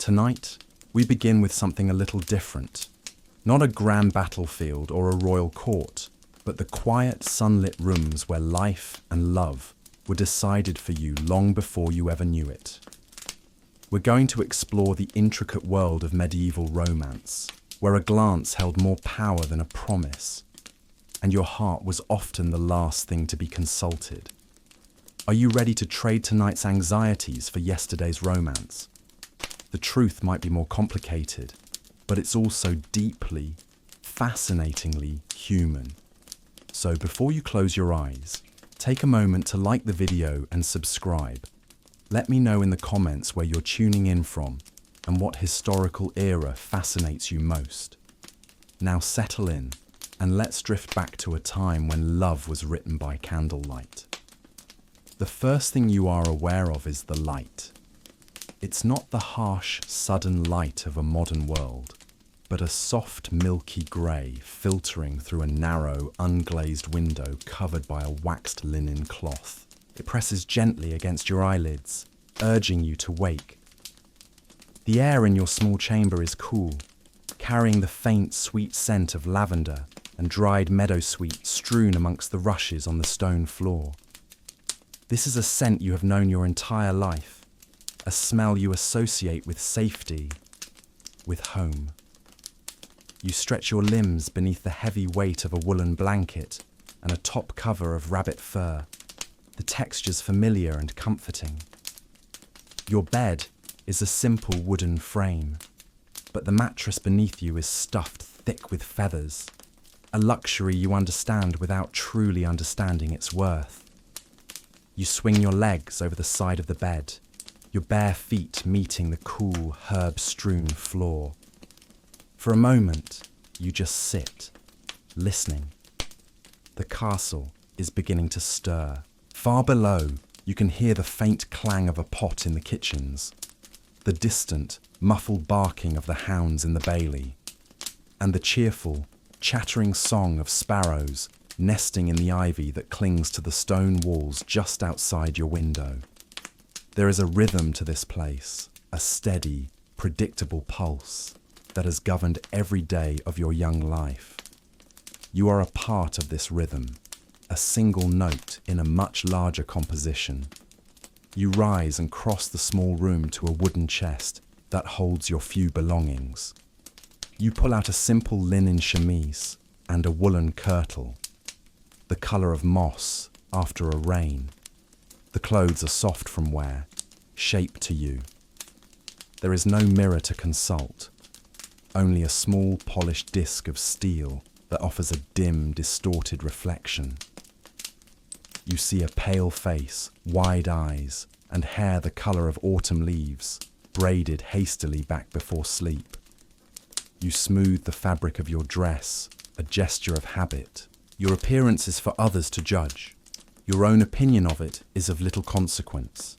Tonight, we begin with something a little different. Not a grand battlefield or a royal court, but the quiet, sunlit rooms where life and love were decided for you long before you ever knew it. We're going to explore the intricate world of medieval romance, where a glance held more power than a promise, and your heart was often the last thing to be consulted. Are you ready to trade tonight's anxieties for yesterday's romance? The truth might be more complicated, but it's also deeply, fascinatingly human. So before you close your eyes, take a moment to like the video and subscribe. Let me know in the comments where you're tuning in from and what historical era fascinates you most. Now settle in and let's drift back to a time when love was written by candlelight. The first thing you are aware of is the light. It's not the harsh, sudden light of a modern world, but a soft, milky grey filtering through a narrow, unglazed window covered by a waxed linen cloth. It presses gently against your eyelids, urging you to wake. The air in your small chamber is cool, carrying the faint, sweet scent of lavender and dried meadowsweet strewn amongst the rushes on the stone floor. This is a scent you have known your entire life, a smell you associate with safety, with home. You stretch your limbs beneath the heavy weight of a woolen blanket and a top cover of rabbit fur, the textures familiar and comforting. Your bed is a simple wooden frame, but the mattress beneath you is stuffed thick with feathers, a luxury you understand without truly understanding its worth. You swing your legs over the side of the bed, your bare feet meeting the cool, herb-strewn floor. For a moment, you just sit, listening. The castle is beginning to stir. Far below, you can hear the faint clang of a pot in the kitchens, the distant, muffled barking of the hounds in the bailey, and the cheerful, chattering song of sparrows nesting in the ivy that clings to the stone walls just outside your window. There is a rhythm to this place, a steady, predictable pulse that has governed every day of your young life. You are a part of this rhythm, a single note in a much larger composition. You rise and cross the small room to a wooden chest that holds your few belongings. You pull out a simple linen chemise and a woolen kirtle, the colour of moss after a rain. The clothes are soft from wear, shaped to you. There is no mirror to consult, only a small polished disc of steel that offers a dim, distorted reflection. You see a pale face, wide eyes, and hair the colour of autumn leaves, braided hastily back before sleep. You smooth the fabric of your dress, a gesture of habit. Your appearance is for others to judge. Your own opinion of it is of little consequence.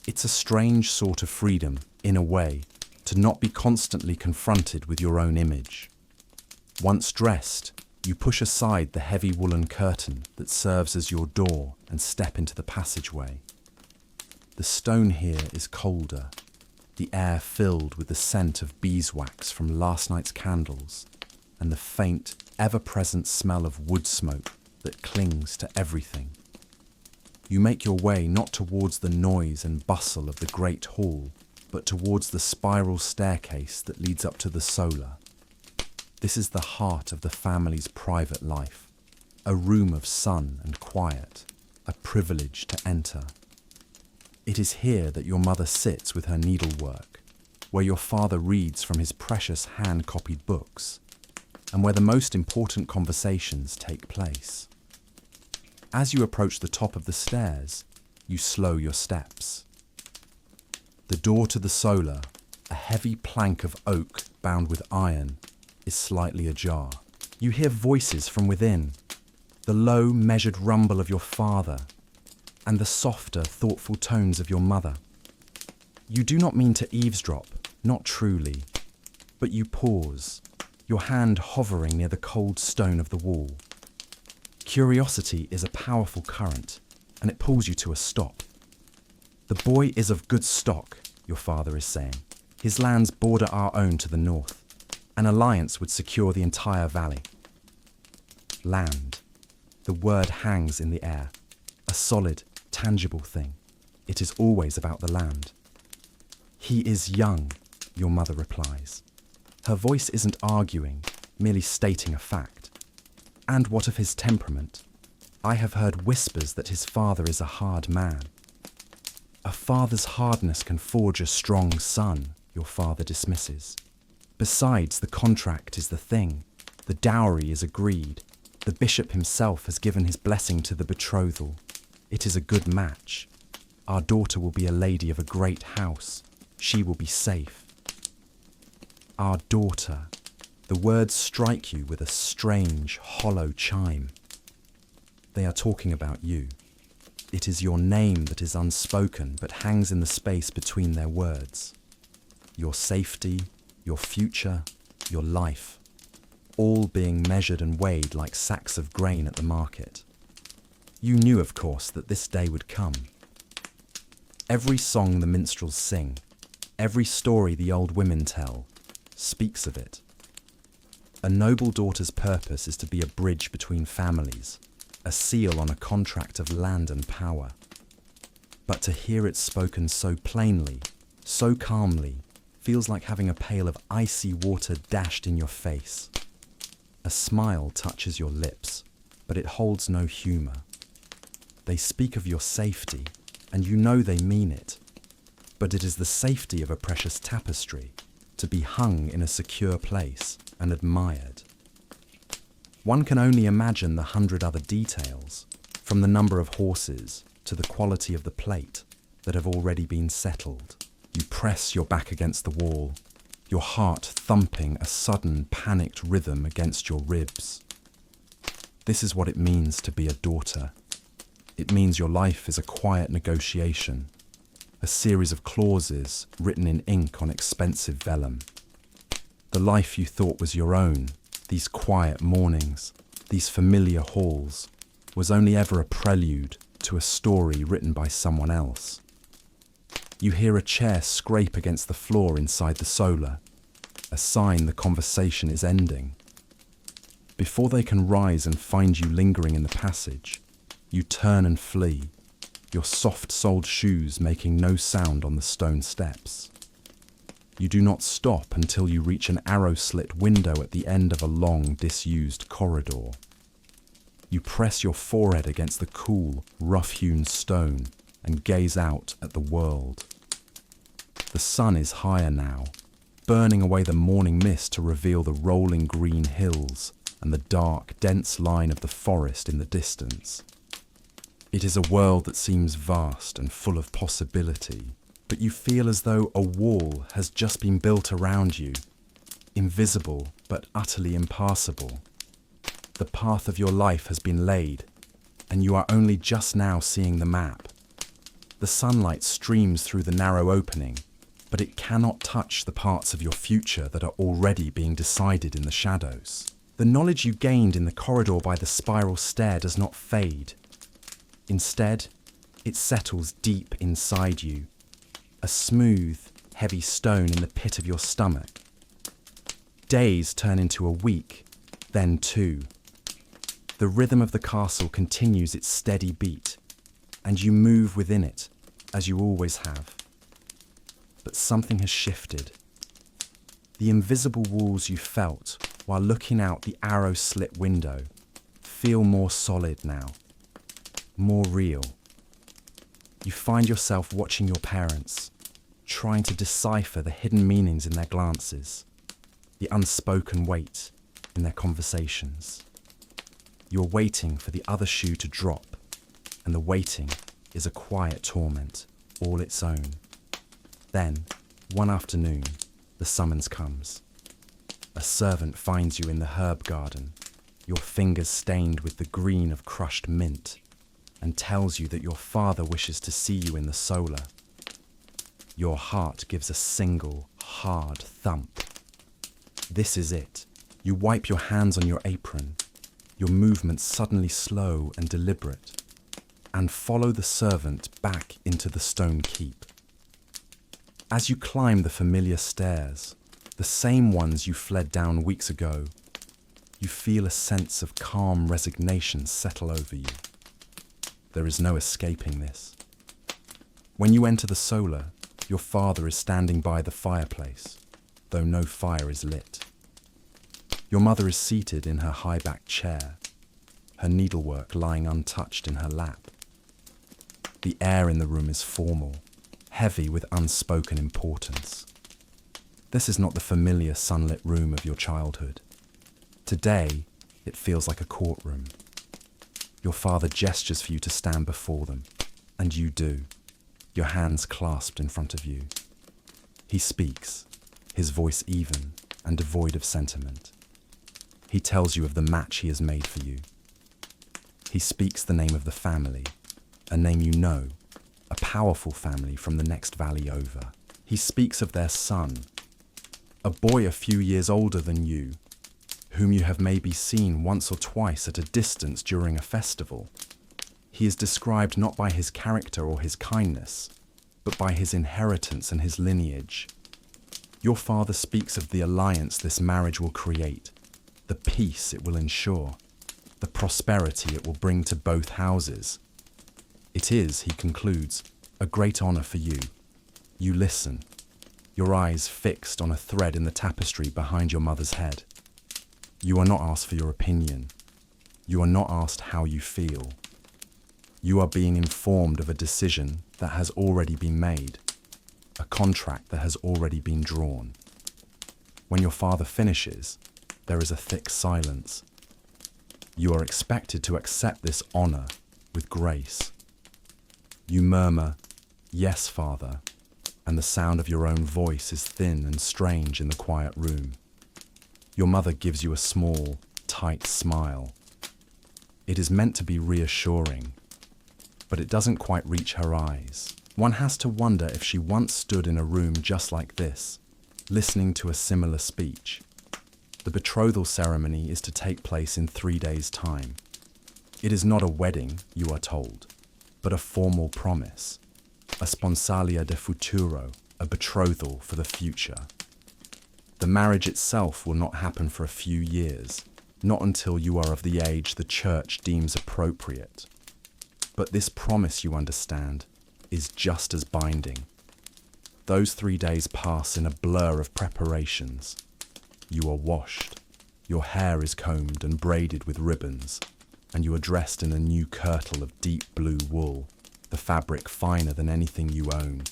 It's a strange sort of freedom, in a way, to not be constantly confronted with your own image. Once dressed, you push aside the heavy woolen curtain that serves as your door and step into the passageway. The stone here is colder, the air filled with the scent of beeswax from last night's candles and the faint, ever-present smell of wood smoke that clings to everything. You make your way not towards the noise and bustle of the great hall, but towards the spiral staircase that leads up to the solar. This is the heart of the family's private life, a room of sun and quiet, a privilege to enter. It is here that your mother sits with her needlework, where your father reads from his precious hand-copied books, and where the most important conversations take place. As you approach the top of the stairs, you slow your steps. The door to the solar, a heavy plank of oak bound with iron, is slightly ajar. You hear voices from within, the low, measured rumble of your father, and the softer, thoughtful tones of your mother. You do not mean to eavesdrop, not truly, but you pause, your hand hovering near the cold stone of the wall. Curiosity is a powerful current, and it pulls you to a stop. The boy is of good stock, your father is saying. His lands border our own to the north. An alliance would secure the entire valley. Land. The word hangs in the air. A solid, tangible thing. It is always about the land. He is young, your mother replies. Her voice isn't arguing, merely stating a fact. And what of his temperament? I have heard whispers that his father is a hard man. A father's hardness can forge a strong son, your father dismisses. Besides, the contract is the thing. The dowry is agreed. The bishop himself has given his blessing to the betrothal. It is a good match. Our daughter will be a lady of a great house. She will be safe. Our daughter. The words strike you with a strange, hollow chime. They are talking about you. It is your name that is unspoken but hangs in the space between their words. Your safety, your future, your life, all being measured and weighed like sacks of grain at the market. You knew, of course, that this day would come. Every song the minstrels sing, every story the old women tell, speaks of it. A noble daughter's purpose is to be a bridge between families, a seal on a contract of land and power. But to hear it spoken so plainly, so calmly, feels like having a pail of icy water dashed in your face. A smile touches your lips, but it holds no humour. They speak of your safety, and you know they mean it. But it is the safety of a precious tapestry, to be hung in a secure place and admired. One can only imagine the 100 other details, from the number of horses to the quality of the plate, that have already been settled. You press your back against the wall, your heart thumping a sudden panicked rhythm against your ribs. This is what it means to be a daughter. It means your life is a quiet negotiation, a series of clauses written in ink on expensive vellum. The life you thought was your own, these quiet mornings, these familiar halls, was only ever a prelude to a story written by someone else. You hear a chair scrape against the floor inside the solar, a sign the conversation is ending. Before they can rise and find you lingering in the passage, you turn and flee, your soft-soled shoes making no sound on the stone steps. You do not stop until you reach an arrow-slit window at the end of a long, disused corridor. You press your forehead against the cool, rough-hewn stone and gaze out at the world. The sun is higher now, burning away the morning mist to reveal the rolling green hills and the dark, dense line of the forest in the distance. It is a world that seems vast and full of possibility, but you feel as though a wall has just been built around you, invisible but utterly impassable. The path of your life has been laid, and you are only just now seeing the map. The sunlight streams through the narrow opening, but it cannot touch the parts of your future that are already being decided in the shadows. The knowledge you gained in the corridor by the spiral stair does not fade. Instead, it settles deep inside you, a smooth, heavy stone in the pit of your stomach. Days turn into a week, then 2. The rhythm of the castle continues its steady beat, and you move within it, as you always have. But something has shifted. The invisible walls you felt while looking out the arrow-slit window feel more solid now, more real. You find yourself watching your parents, trying to decipher the hidden meanings in their glances, the unspoken weight in their conversations. You're waiting for the other shoe to drop, and the waiting is a quiet torment, all its own. Then, one afternoon, the summons comes. A servant finds you in the herb garden, your fingers stained with the green of crushed mint, and tells you that your father wishes to see you in the solar. Your heart gives a single, hard thump. This is it. You wipe your hands on your apron, your movements suddenly slow and deliberate, and follow the servant back into the stone keep. As you climb the familiar stairs, the same ones you fled down weeks ago, you feel a sense of calm resignation settle over you. There is no escaping this. When you enter the solar, your father is standing by the fireplace, though no fire is lit. Your mother is seated in her high-backed chair, her needlework lying untouched in her lap. The air in the room is formal, heavy with unspoken importance. This is not the familiar sunlit room of your childhood. Today, it feels like a courtroom. Your father gestures for you to stand before them, and you do, your hands clasped in front of you. He speaks, his voice even and devoid of sentiment. He tells you of the match he has made for you. He speaks the name of the family, a name you know, a powerful family from the next valley over. He speaks of their son, a boy a few years older than you, whom you have maybe seen once or twice at a distance during a festival. He is described not by his character or his kindness, but by his inheritance and his lineage. Your father speaks of the alliance this marriage will create, the peace it will ensure, the prosperity it will bring to both houses. It is, he concludes, a great honour for you. You listen, your eyes fixed on a thread in the tapestry behind your mother's head. You are not asked for your opinion. You are not asked how you feel. You are being informed of a decision that has already been made, a contract that has already been drawn. When your father finishes, there is a thick silence. You are expected to accept this honour with grace. You murmur, "Yes, Father," and the sound of your own voice is thin and strange in the quiet room. Your mother gives you a small, tight smile. It is meant to be reassuring, but it doesn't quite reach her eyes. One has to wonder if she once stood in a room just like this, listening to a similar speech. The betrothal ceremony is to take place in 3 days' time. It is not a wedding, you are told, but a formal promise, a sponsalia de futuro, a betrothal for the future. The marriage itself will not happen for a few years, not until you are of the age the church deems appropriate. But this promise, you understand, is just as binding. Those 3 days pass in a blur of preparations. You are washed, your hair is combed and braided with ribbons, and you are dressed in a new kirtle of deep blue wool, the fabric finer than anything you own.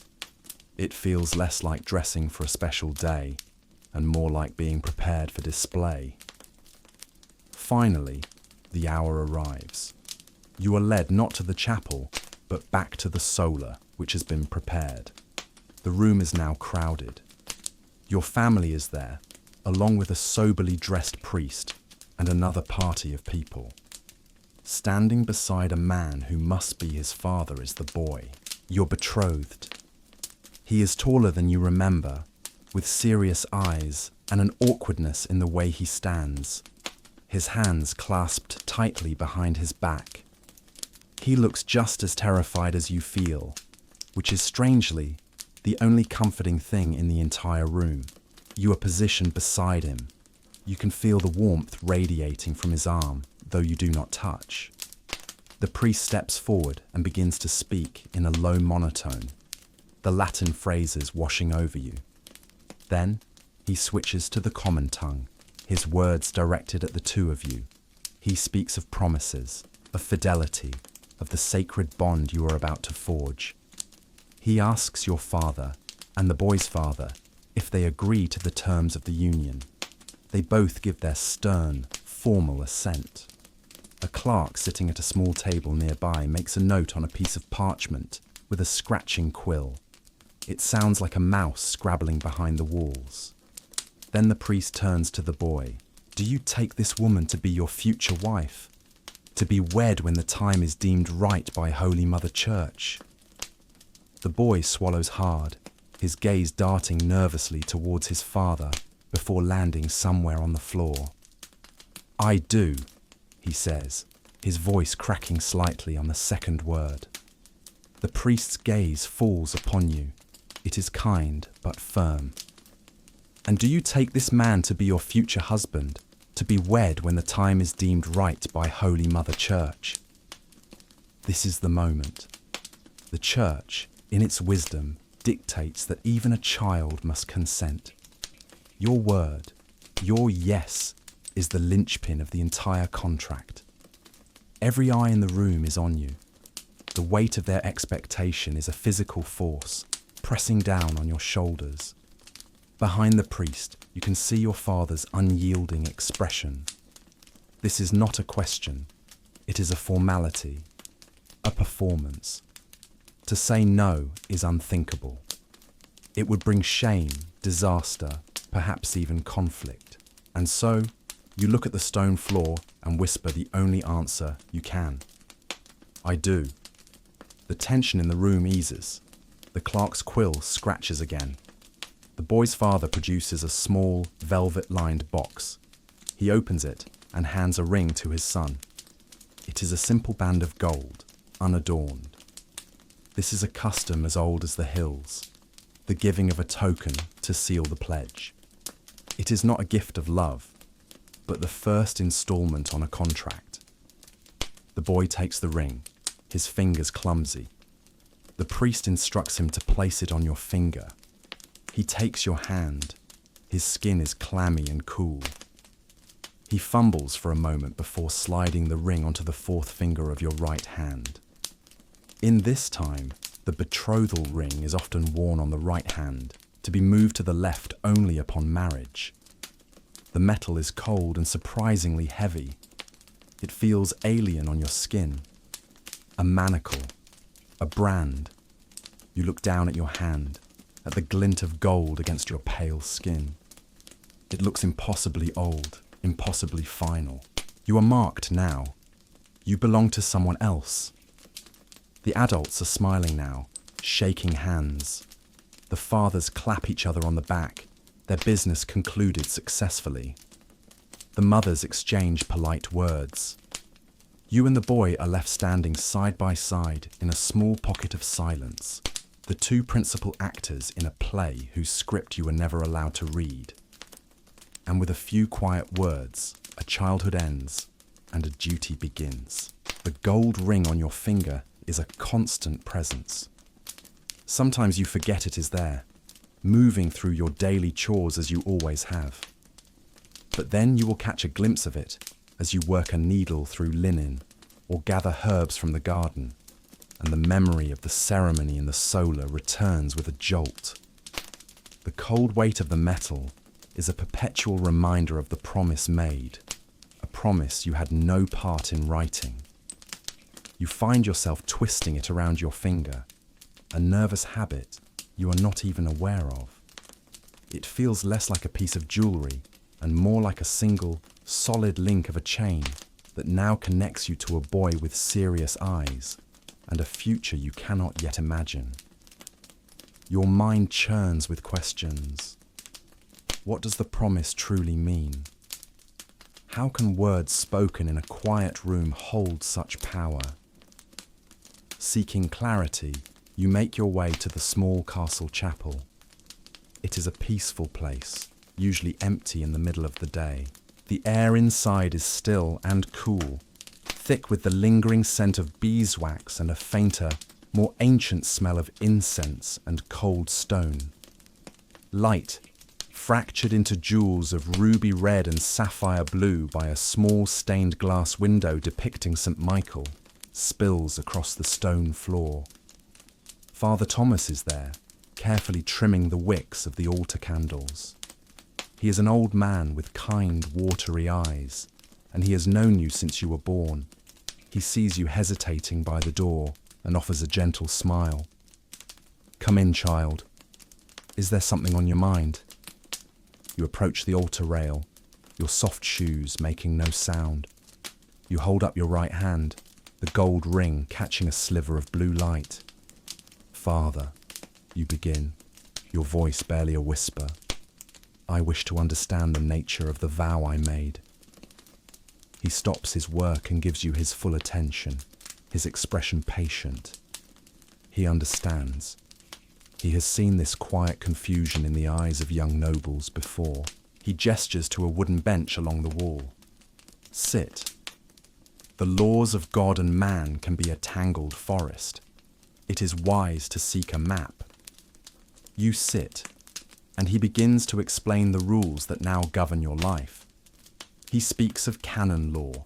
It feels less like dressing for a special day, and more like being prepared for display. Finally, the hour arrives. You are led not to the chapel, but back to the solar, which has been prepared. The room is now crowded. Your family is there, along with a soberly dressed priest and another party of people. Standing beside a man who must be his father is the boy, your betrothed. He is taller than you remember, with serious eyes and an awkwardness in the way he stands, his hands clasped tightly behind his back. He looks just as terrified as you feel, which is strangely the only comforting thing in the entire room. You are positioned beside him. You can feel the warmth radiating from his arm, though you do not touch. The priest steps forward and begins to speak in a low monotone, the Latin phrases washing over you. Then he switches to the common tongue, his words directed at the two of you. He speaks of promises, of fidelity, of the sacred bond you are about to forge. He asks your father and the boy's father if they agree to the terms of the union. They both give their stern, formal assent. A clerk sitting at a small table nearby makes a note on a piece of parchment with a scratching quill. It sounds like a mouse scrabbling behind the walls. Then the priest turns to the boy. "Do you take this woman to be your future wife? To be wed when the time is deemed right by Holy Mother Church?" The boy swallows hard, his gaze darting nervously towards his father before landing somewhere on the floor. "I do," he says, his voice cracking slightly on the second word. The priest's gaze falls upon you. It is kind but firm. And do you take this man to be your future husband, to be wed when the time is deemed right by Holy Mother Church? This is the moment. The Church, in its wisdom, dictates that even a child must consent. Your word, your yes, is the linchpin of the entire contract. Every eye in the room is on you. The weight of their expectation is a physical force, pressing down on your shoulders. Behind the priest, you can see your father's unyielding expression. This is not a question. It is a formality, a performance. To say no is unthinkable. It would bring shame, disaster, perhaps even conflict. And so, you look at the stone floor and whisper the only answer you can. I do. The tension in the room eases. The clerk's quill scratches again. The boy's father produces a small, velvet-lined box. He opens it and hands a ring to his son. It is a simple band of gold, unadorned. This is a custom as old as the hills, the giving of a token to seal the pledge. It is not a gift of love, but the first installment on a contract. The boy takes the ring, his fingers clumsy. The priest instructs him to place it on your finger. He takes your hand. His skin is clammy and cool. He fumbles for a moment before sliding the ring onto the fourth finger of your right hand. In this time, the betrothal ring is often worn on the right hand, to be moved to the left only upon marriage. The metal is cold and surprisingly heavy. It feels alien on your skin. A manacle, a brand. You look down at your hand, at the glint of gold against your pale skin. It looks impossibly old, impossibly final. You are marked now. You belong to someone else. The adults are smiling now, shaking hands. The fathers clap each other on the back, their business concluded successfully. The mothers exchange polite words. You and the boy are left standing side by side in a small pocket of silence, the two principal actors in a play whose script you were never allowed to read. And with a few quiet words, a childhood ends and a duty begins. The gold ring on your finger is a constant presence. Sometimes you forget it is there, moving through your daily chores as you always have. But then you will catch a glimpse of it as you work a needle through linen or gather herbs from the garden, and the memory of the ceremony in the solar returns with a jolt. The cold weight of the metal is a perpetual reminder of the promise made, a promise you had no part in writing. You find yourself twisting it around your finger, a nervous habit you are not even aware of. It feels less like a piece of jewelry and more like a single, solid link of a chain that now connects you to a boy with serious eyes and a future you cannot yet imagine. Your mind churns with questions. What does the promise truly mean? How can words spoken in a quiet room hold such power? Seeking clarity, you make your way to the small castle chapel. It is a peaceful place, usually empty in the middle of the day. The air inside is still and cool, thick with the lingering scent of beeswax and a fainter, more ancient smell of incense and cold stone. Light, fractured into jewels of ruby red and sapphire blue by a small stained glass window depicting St. Michael, spills across the stone floor. Father Thomas is there, carefully trimming the wicks of the altar candles. He is an old man with kind, watery eyes, and he has known you since you were born. He sees you hesitating by the door and offers a gentle smile. "Come in, child. Is there something on your mind?" You approach the altar rail, your soft shoes making no sound. You hold up your right hand, the gold ring catching a sliver of blue light. "Father," you begin, your voice barely a whisper, "I wish to understand the nature of the vow I made." He stops his work and gives you his full attention, his expression patient. He understands. He has seen this quiet confusion in the eyes of young nobles before. He gestures to a wooden bench along the wall. Sit. The laws of God and man can be a tangled forest. It is wise to seek a map. You sit, and he begins to explain the rules that now govern your life. He speaks of Canon Law,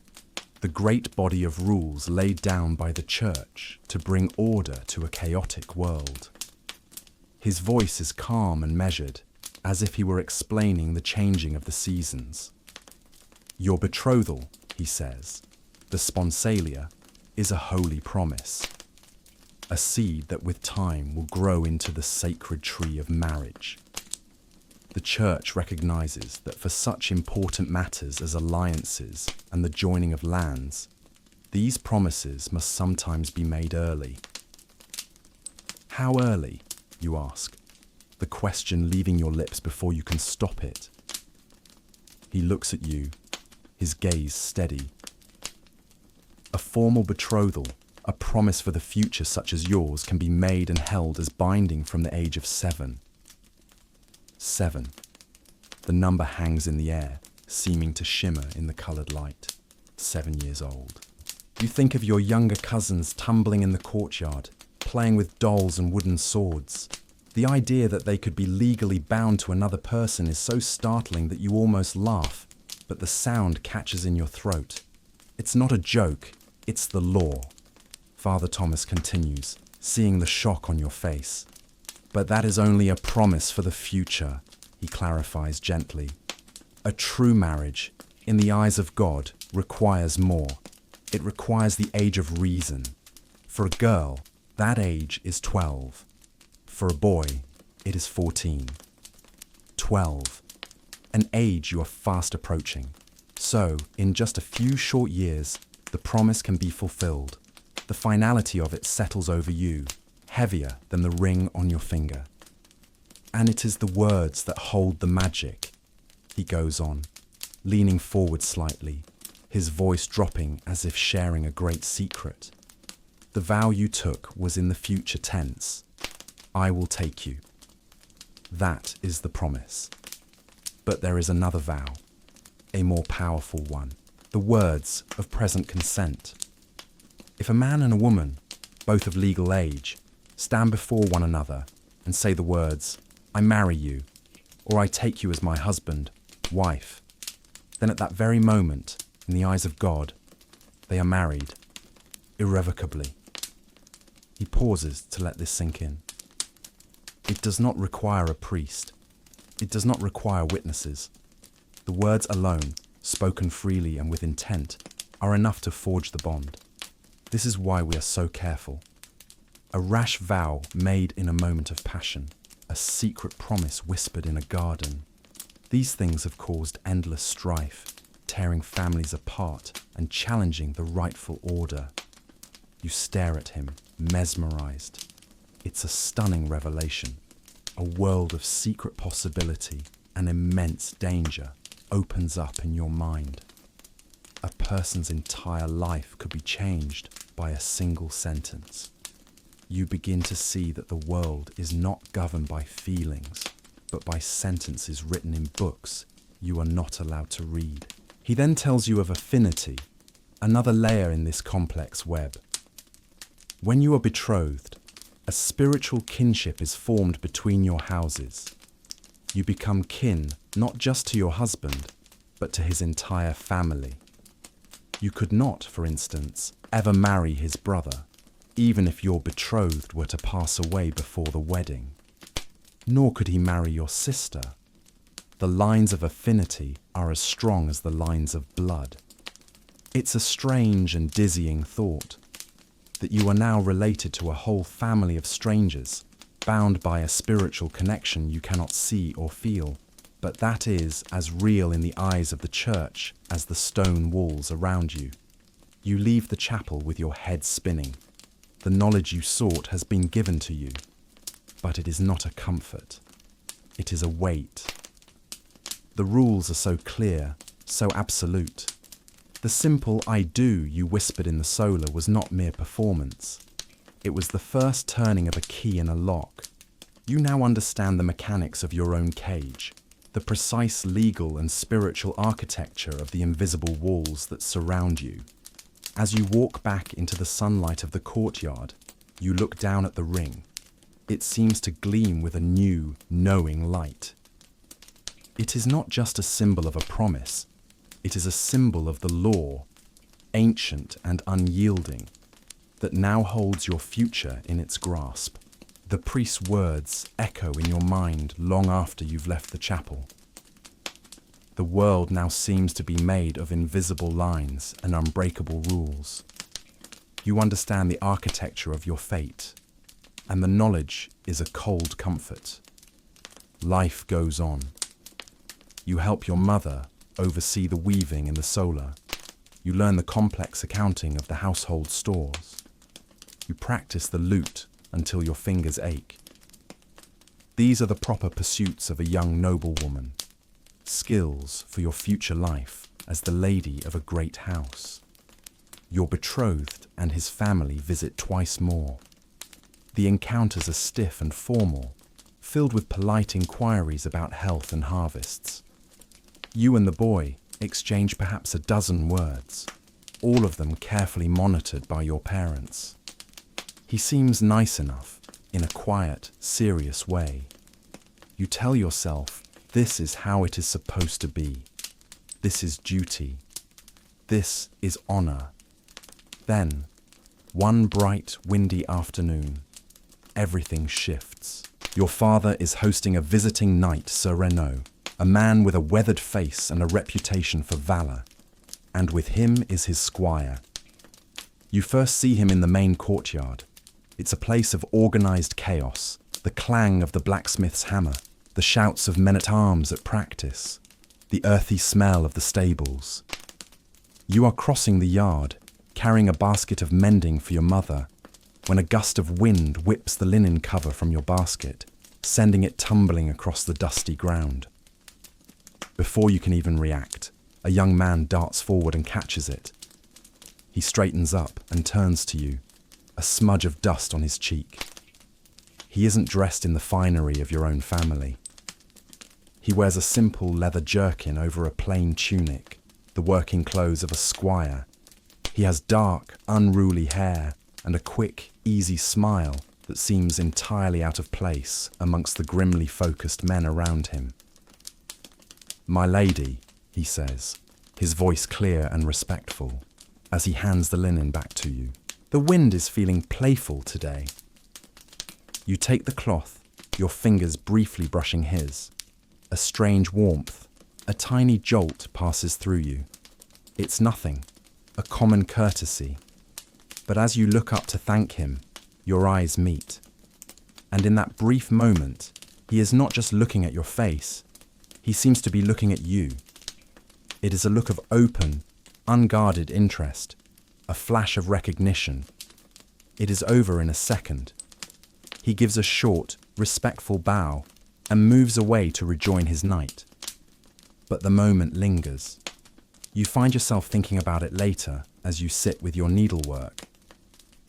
the great body of rules laid down by the church to bring order to a chaotic world. His voice is calm and measured, as if he were explaining the changing of the seasons. Your betrothal, he says, the sponsalia, is a holy promise, a seed that with time will grow into the sacred tree of marriage. The church recognizes that for such important matters as alliances and the joining of lands, these promises must sometimes be made early. How early, you ask, the question leaving your lips before you can stop it. He looks at you, his gaze steady. A formal betrothal, a promise for the future such as yours, can be made and held as binding from the age of 7. 7. The number hangs in the air, seeming to shimmer in the coloured light. 7 years old. You think of your younger cousins tumbling in the courtyard, playing with dolls and wooden swords. The idea that they could be legally bound to another person is so startling that you almost laugh, but the sound catches in your throat. It's not a joke, it's the law. Father Thomas continues, seeing the shock on your face. But that is only a promise for the future, he clarifies gently. A true marriage, in the eyes of God, requires more. It requires the age of reason. For a girl, that age is 12. For a boy, it is 14. 12. An age you are fast approaching. So, in just a few short years, the promise can be fulfilled. The finality of it settles over you, heavier than the ring on your finger. And it is the words that hold the magic, he goes on, leaning forward slightly, his voice dropping as if sharing a great secret. The vow you took was in the future tense. I will take you. That is the promise. But there is another vow, a more powerful one, the words of present consent. If a man and a woman, both of legal age, stand before one another and say the words, I marry you, or I take you as my husband, wife, then at that very moment, in the eyes of God, they are married, irrevocably. He pauses to let this sink in. It does not require a priest. It does not require witnesses. The words alone, spoken freely and with intent, are enough to forge the bond. This is why we are so careful. A rash vow made in a moment of passion, a secret promise whispered in a garden. These things have caused endless strife, tearing families apart and challenging the rightful order. You stare at him, mesmerized. It's a stunning revelation. A world of secret possibility and immense danger opens up in your mind. A person's entire life could be changed by a single sentence. You begin to see that the world is not governed by feelings, but by sentences written in books you are not allowed to read. He then tells you of affinity, another layer in this complex web. When you are betrothed, a spiritual kinship is formed between your houses. You become kin not just to your husband, but to his entire family. You could not, for instance, ever marry his brother, even if your betrothed were to pass away before the wedding. Nor could he marry your sister. The lines of affinity are as strong as the lines of blood. It's a strange and dizzying thought, that you are now related to a whole family of strangers, bound by a spiritual connection you cannot see or feel, but that is as real in the eyes of the church as the stone walls around you. You leave the chapel with your head spinning. The knowledge you sought has been given to you, but it is not a comfort. It is a weight. The rules are so clear, so absolute. The simple I do you whispered in the solar was not mere performance. It was the first turning of a key in a lock. You now understand the mechanics of your own cage, the precise legal and spiritual architecture of the invisible walls that surround you. As you walk back into the sunlight of the courtyard, you look down at the ring. It seems to gleam with a new, knowing light. It is not just a symbol of a promise, it is a symbol of the law, ancient and unyielding, that now holds your future in its grasp. The priest's words echo in your mind long after you've left the chapel. The world now seems to be made of invisible lines and unbreakable rules. You understand the architecture of your fate, and the knowledge is a cold comfort. Life goes on. You help your mother oversee the weaving in the solar. You learn the complex accounting of the household stores. You practice the lute until your fingers ache. These are the proper pursuits of a young noblewoman, skills for your future life as the lady of a great house. Your betrothed and his family visit twice more. The encounters are stiff and formal, filled with polite inquiries about health and harvests. You and the boy exchange perhaps a dozen words, all of them carefully monitored by your parents. He seems nice enough, in a quiet, serious way. You tell yourself, this is how it is supposed to be. This is duty. This is honor. Then, one bright, windy afternoon, everything shifts. Your father is hosting a visiting knight, Sir Renaud, a man with a weathered face and a reputation for valor, and with him is his squire. You first see him in the main courtyard. It's a place of organized chaos, the clang of the blacksmith's hammer, the shouts of men-at-arms at practice, the earthy smell of the stables. You are crossing the yard, carrying a basket of mending for your mother, when a gust of wind whips the linen cover from your basket, sending it tumbling across the dusty ground. Before you can even react, a young man darts forward and catches it. He straightens up and turns to you, a smudge of dust on his cheek. He isn't dressed in the finery of your own family. He wears a simple leather jerkin over a plain tunic, the working clothes of a squire. He has dark, unruly hair and a quick, easy smile that seems entirely out of place amongst the grimly focused men around him. "My lady," he says, his voice clear and respectful, as he hands the linen back to you. "The wind is feeling playful today." You take the cloth, your fingers briefly brushing his. A strange warmth, a tiny jolt passes through you. It's nothing, a common courtesy. But as you look up to thank him, your eyes meet. And in that brief moment, he is not just looking at your face, he seems to be looking at you. It is a look of open, unguarded interest, a flash of recognition. It is over in a second. He gives a short, respectful bow and moves away to rejoin his knight. But the moment lingers. You find yourself thinking about it later as you sit with your needlework.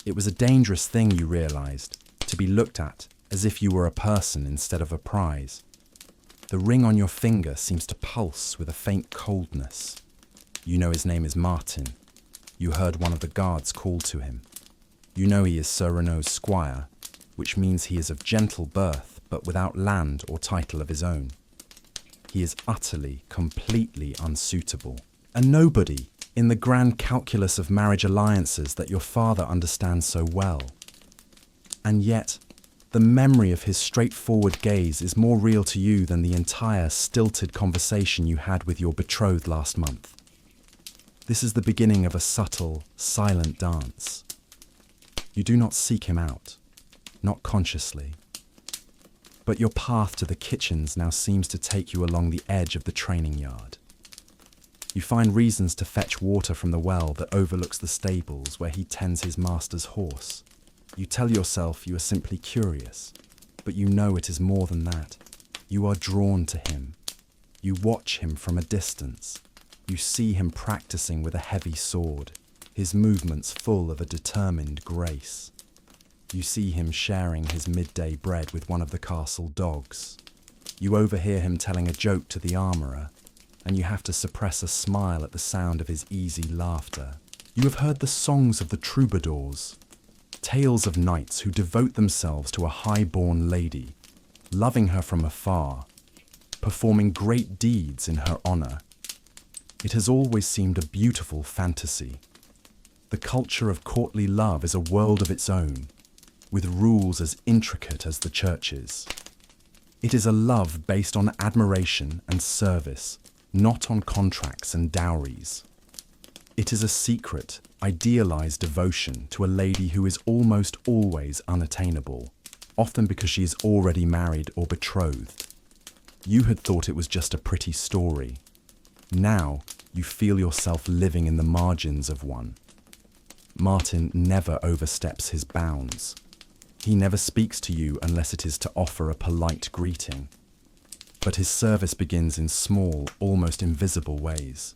It was a dangerous thing, you realized, to be looked at as if you were a person instead of a prize. The ring on your finger seems to pulse with a faint coldness. You know his name is Martin. You heard one of the guards call to him. You know he is Sir Renaud's squire, which means he is of gentle birth but without land or title of his own. He is utterly, completely unsuitable. A nobody in the grand calculus of marriage alliances that your father understands so well. And yet, the memory of his straightforward gaze is more real to you than the entire stilted conversation you had with your betrothed last month. This is the beginning of a subtle, silent dance. You do not seek him out, not consciously. But your path to the kitchens now seems to take you along the edge of the training yard. You find reasons to fetch water from the well that overlooks the stables where he tends his master's horse. You tell yourself you are simply curious, but you know it is more than that. You are drawn to him. You watch him from a distance. You see him practicing with a heavy sword, his movements full of a determined grace. You see him sharing his midday bread with one of the castle dogs. You overhear him telling a joke to the armourer, and you have to suppress a smile at the sound of his easy laughter. You have heard the songs of the troubadours, tales of knights who devote themselves to a high-born lady, loving her from afar, performing great deeds in her honour. It has always seemed a beautiful fantasy. The culture of courtly love is a world of its own, with rules as intricate as the churches. It is a love based on admiration and service, not on contracts and dowries. It is a secret, idealized devotion to a lady who is almost always unattainable, often because she is already married or betrothed. You had thought it was just a pretty story. Now you feel yourself living in the margins of one. Martin never oversteps his bounds. He never speaks to you unless it is to offer a polite greeting. But his service begins in small, almost invisible ways.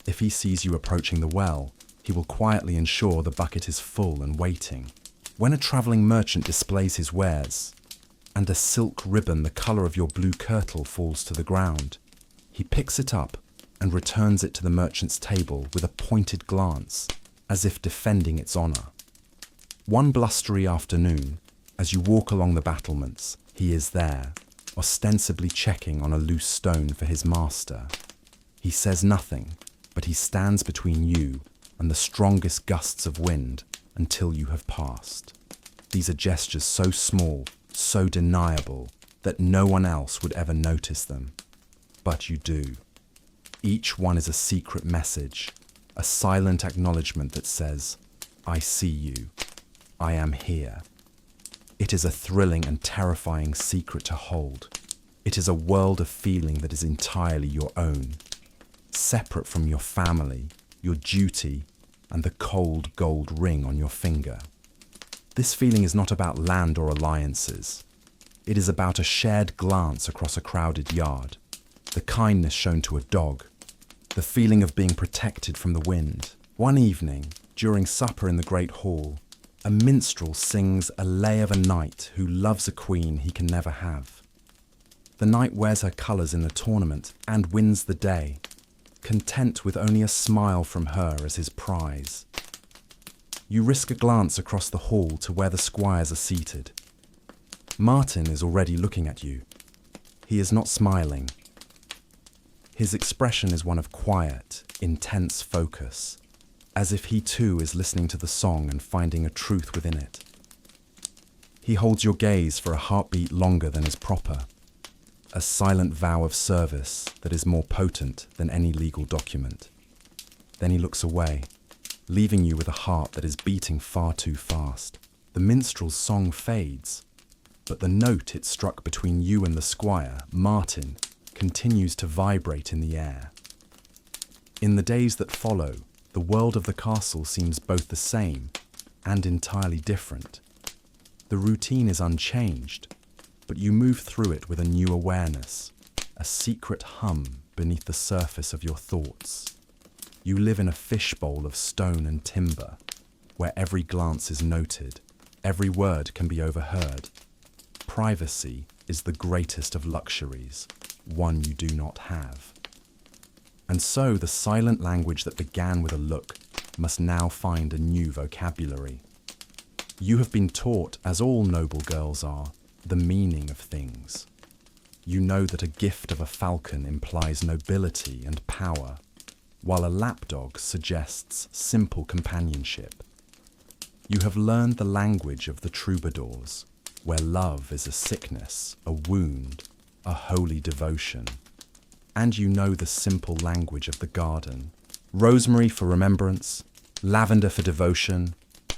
If he sees you approaching the well, he will quietly ensure the bucket is full and waiting. When a travelling merchant displays his wares, and a silk ribbon the colour of your blue kirtle falls to the ground, he picks it up and returns it to the merchant's table with a pointed glance, as if defending its honour. One blustery afternoon, as you walk along the battlements, he is there, ostensibly checking on a loose stone for his master. He says nothing, but he stands between you and the strongest gusts of wind until you have passed. These are gestures so small, so deniable, that no one else would ever notice them. But you do. Each one is a secret message, a silent acknowledgement that says, "I see you. I am here." It is a thrilling and terrifying secret to hold. It is a world of feeling that is entirely your own, separate from your family, your duty, and the cold gold ring on your finger. This feeling is not about land or alliances. It is about a shared glance across a crowded yard, the kindness shown to a dog, the feeling of being protected from the wind. One evening, during supper in the great hall, a minstrel sings a lay of a knight who loves a queen he can never have. The knight wears her colours in the tournament and wins the day, content with only a smile from her as his prize. You risk a glance across the hall to where the squires are seated. Martin is already looking at you. He is not smiling. His expression is one of quiet, intense focus, as if he too is listening to the song and finding a truth within it. He holds your gaze for a heartbeat longer than is proper, a silent vow of service that is more potent than any legal document. Then he looks away, leaving you with a heart that is beating far too fast. The minstrel's song fades, but the note it struck between you and the squire, Martin, continues to vibrate in the air. In the days that follow, the world of the castle seems both the same and entirely different. The routine is unchanged, but you move through it with a new awareness, a secret hum beneath the surface of your thoughts. You live in a fishbowl of stone and timber, where every glance is noted, every word can be overheard. Privacy is the greatest of luxuries, one you do not have. And so the silent language that began with a look must now find a new vocabulary. You have been taught, as all noble girls are, the meaning of things. You know that a gift of a falcon implies nobility and power, while a lapdog suggests simple companionship. You have learned the language of the troubadours, where love is a sickness, a wound, a holy devotion. And you know the simple language of the garden. Rosemary for remembrance, lavender for devotion,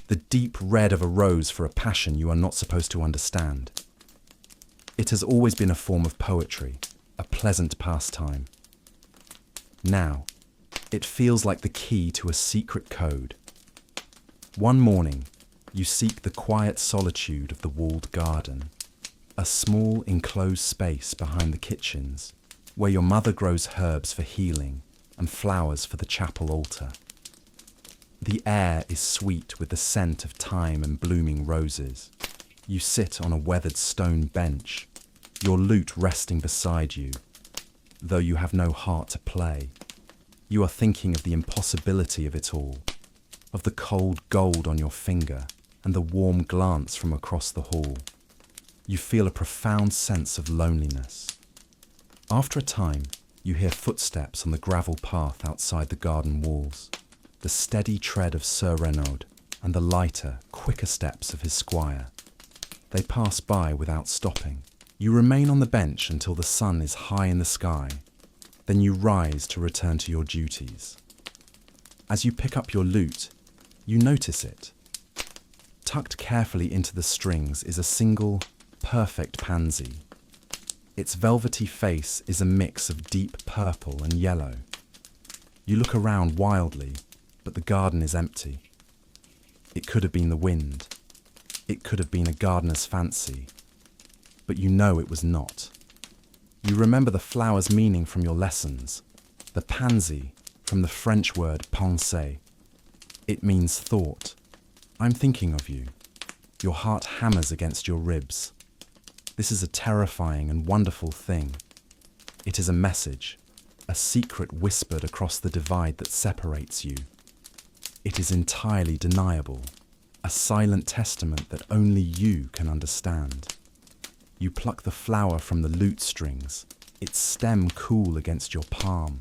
the deep red of a rose for a passion you are not supposed to understand. It has always been a form of poetry, a pleasant pastime. Now, it feels like the key to a secret code. One morning, you seek the quiet solitude of the walled garden, a small enclosed space behind the kitchens, where your mother grows herbs for healing and flowers for the chapel altar. The air is sweet with the scent of thyme and blooming roses. You sit on a weathered stone bench, your lute resting beside you, though you have no heart to play. You are thinking of the impossibility of it all, of the cold gold on your finger and the warm glance from across the hall. You feel a profound sense of loneliness. After a time, you hear footsteps on the gravel path outside the garden walls, the steady tread of Sir Renaud and the lighter, quicker steps of his squire. They pass by without stopping. You remain on the bench until the sun is high in the sky. Then you rise to return to your duties. As you pick up your lute, you notice it. Tucked carefully into the strings is a single, perfect pansy. Its velvety face is a mix of deep purple and yellow. You look around wildly, but the garden is empty. It could have been the wind. It could have been a gardener's fancy. But you know it was not. You remember the flower's meaning from your lessons. The pansy, from the French word penser. It means thought. I'm thinking of you. Your heart hammers against your ribs. This is a terrifying and wonderful thing. It is a message, a secret whispered across the divide that separates you. It is entirely deniable, a silent testament that only you can understand. You pluck the flower from the lute strings, its stem cool against your palm.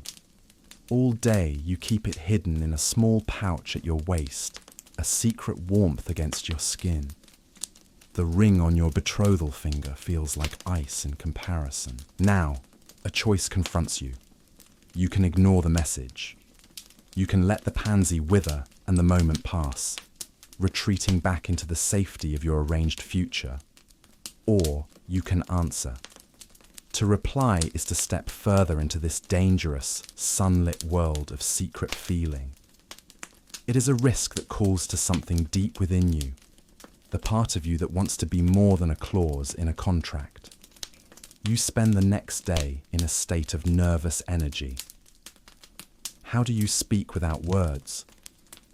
All day you keep it hidden in a small pouch at your waist, a secret warmth against your skin. The ring on your betrothal finger feels like ice in comparison. Now, a choice confronts you. You can ignore the message. You can let the pansy wither and the moment pass, retreating back into the safety of your arranged future. Or you can answer. To reply is to step further into this dangerous, sunlit world of secret feeling. It is a risk that calls to something deep within you, the part of you that wants to be more than a clause in a contract. You spend the next day in a state of nervous energy. How do you speak without words?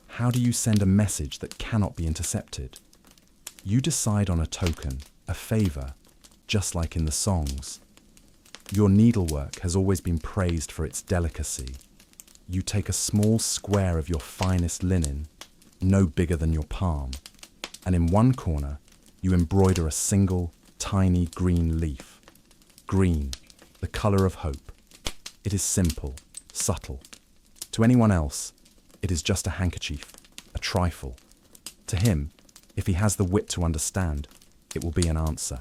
How do you send a message that cannot be intercepted? You decide on a token, a favour, just like in the songs. Your needlework has always been praised for its delicacy. You take a small square of your finest linen, no bigger than your palm, and in one corner you embroider a single, tiny green leaf. Green, the colour of hope. It is simple, subtle. To anyone else, it is just a handkerchief, a trifle. To him, if he has the wit to understand, it will be an answer.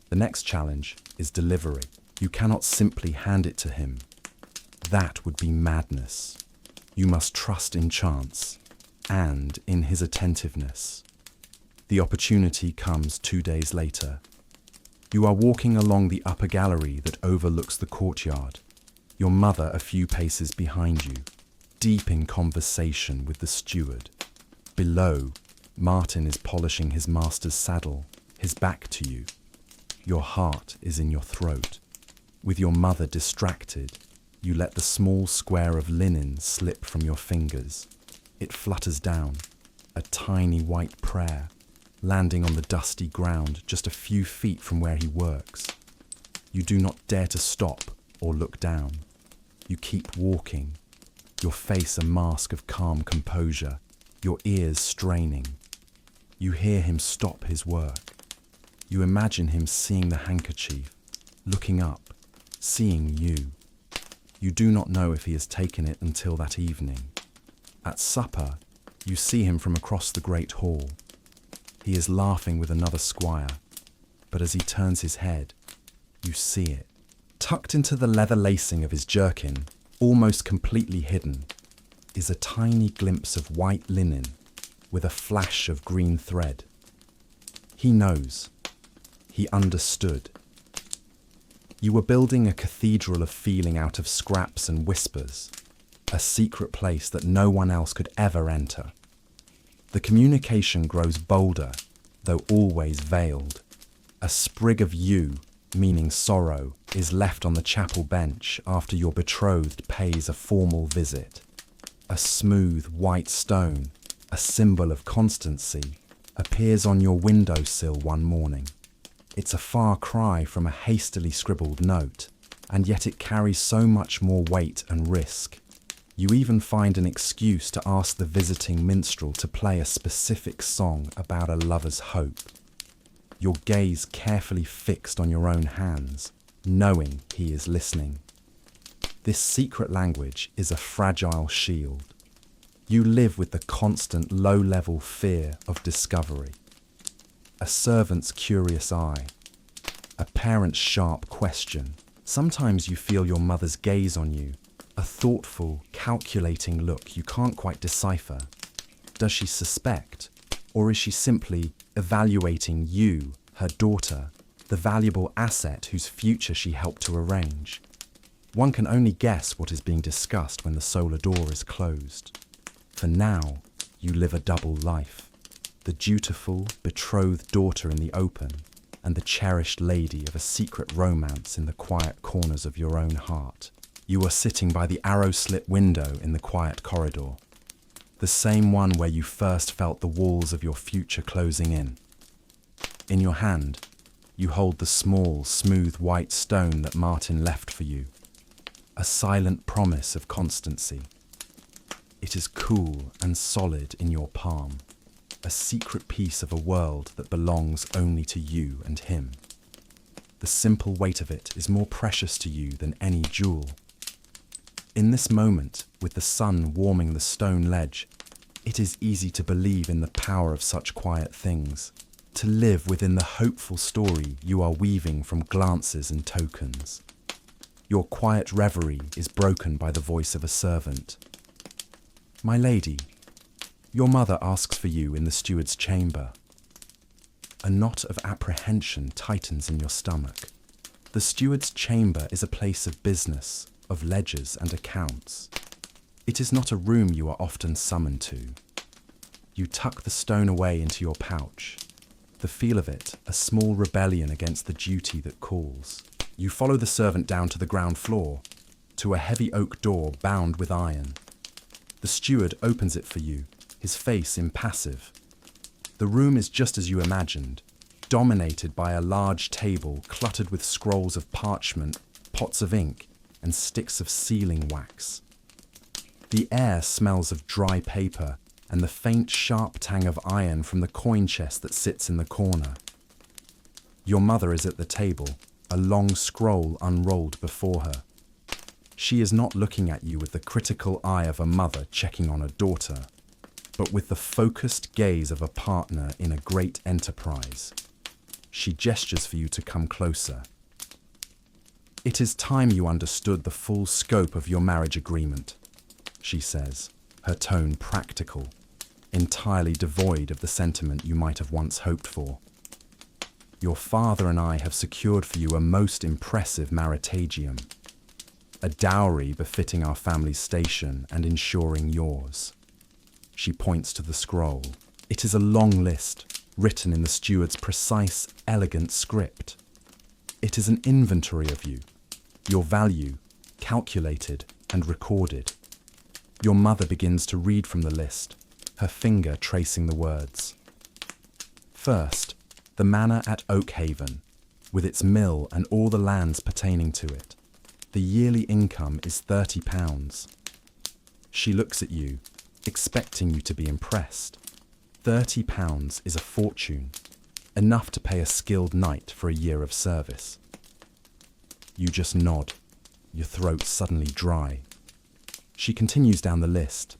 The next challenge is delivery. You cannot simply hand it to him. That would be madness. You must trust in chance and in his attentiveness. The opportunity comes 2 days later. You are walking along the upper gallery that overlooks the courtyard, your mother a few paces behind you, deep in conversation with the steward. Below, Martin is polishing his master's saddle, his back to you. Your heart is in your throat. With your mother distracted, you let the small square of linen slip from your fingers. It flutters down, a tiny white prayer, landing on the dusty ground just a few feet from where he works. You do not dare to stop or look down. You keep walking, your face a mask of calm composure, your ears straining. You hear him stop his work. You imagine him seeing the handkerchief, looking up, seeing you. You do not know if he has taken it until that evening. At supper, you see him from across the great hall. He is laughing with another squire, but as he turns his head, you see it. Tucked into the leather lacing of his jerkin, almost completely hidden, is a tiny glimpse of white linen with a flash of green thread. He knows. He understood. You were building a cathedral of feeling out of scraps and whispers, a secret place that no one else could ever enter. The communication grows bolder, though always veiled. A sprig of yew, meaning sorrow, is left on the chapel bench after your betrothed pays a formal visit. A smooth white stone, a symbol of constancy, appears on your windowsill one morning. It's a far cry from a hastily scribbled note, and yet it carries so much more weight and risk. You even find an excuse to ask the visiting minstrel to play a specific song about a lover's hope. Your gaze carefully fixed on your own hands, knowing he is listening. This secret language is a fragile shield. You live with the constant low-level fear of discovery. A servant's curious eye, a parent's sharp question. Sometimes you feel your mother's gaze on you, a thoughtful, calculating look you can't quite decipher. Does she suspect, or is she simply evaluating you, her daughter, the valuable asset whose future she helped to arrange? One can only guess what is being discussed when the solar door is closed. For now, you live a double life. The dutiful, betrothed daughter in the open, and the cherished lady of a secret romance in the quiet corners of your own heart. You are sitting by the arrow-slit window in the quiet corridor, the same one where you first felt the walls of your future closing in. In your hand, you hold the small, smooth white stone that Martin left for you, a silent promise of constancy. It is cool and solid in your palm, a secret piece of a world that belongs only to you and him. The simple weight of it is more precious to you than any jewel. In this moment, with the sun warming the stone ledge, it is easy to believe in the power of such quiet things, to live within the hopeful story you are weaving from glances and tokens. Your quiet reverie is broken by the voice of a servant. "My lady, your mother asks for you in the steward's chamber." A knot of apprehension tightens in your stomach. The steward's chamber is a place of business, of ledgers and accounts. It is not a room you are often summoned to. You tuck the stone away into your pouch. The feel of it, a small rebellion against the duty that calls. You follow the servant down to the ground floor, to a heavy oak door bound with iron. The steward opens it for you, his face impassive. The room is just as you imagined, dominated by a large table cluttered with scrolls of parchment, pots of ink, and sticks of sealing wax. The air smells of dry paper and the faint sharp tang of iron from the coin chest that sits in the corner. Your mother is at the table, a long scroll unrolled before her. She is not looking at you with the critical eye of a mother checking on a daughter, but with the focused gaze of a partner in a great enterprise. She gestures for you to come closer. "It is time you understood the full scope of your marriage agreement," she says, her tone practical, entirely devoid of the sentiment you might have once hoped for. "Your father and I have secured for you a most impressive maritagium, a dowry befitting our family's station and ensuring yours." She points to the scroll. It is a long list, written in the steward's precise, elegant script. It is an inventory of you, your value, calculated and recorded. Your mother begins to read from the list, her finger tracing the words. First, the manor at Oakhaven, with its mill and all the lands pertaining to it. The yearly income is £30. She looks at you, expecting you to be impressed. £30 is a fortune, enough to pay a skilled knight for a year of service. You just nod, your throat suddenly dry. She continues down the list,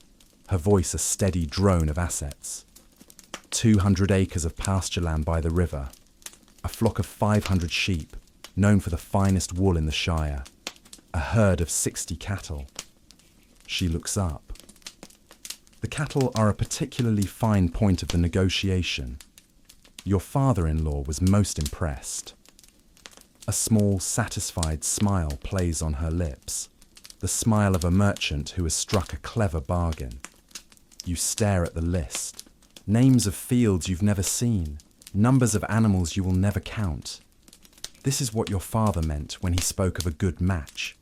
her voice a steady drone of assets. 200 acres of pasture land by the river, a flock of 500 sheep, known for the finest wool in the Shire, a herd of 60 cattle. She looks up. The cattle are a particularly fine point of the negotiation. Your father-in-law was most impressed. A small, satisfied smile plays on her lips, the smile of a merchant who has struck a clever bargain. You stare at the list. Names of fields you've never seen, numbers of animals you will never count. This is what your father meant when he spoke of a good match.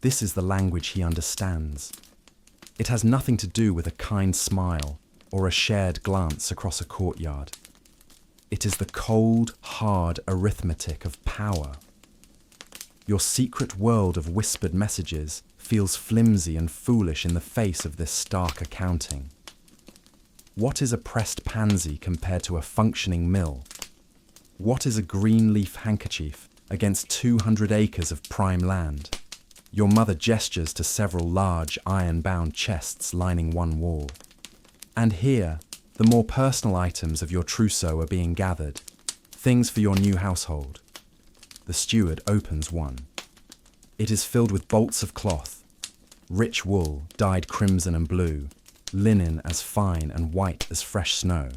This is the language he understands. It has nothing to do with a kind smile or a shared glance across a courtyard. It is the cold, hard arithmetic of power. Your secret world of whispered messages feels flimsy and foolish in the face of this stark accounting. What is a pressed pansy compared to a functioning mill? What is a green leaf handkerchief against 200 acres of prime land? Your mother gestures to several large iron-bound chests lining one wall. And here, the more personal items of your trousseau are being gathered, things for your new household. The steward opens one. It is filled with bolts of cloth, rich wool dyed crimson and blue, linen as fine and white as fresh snow,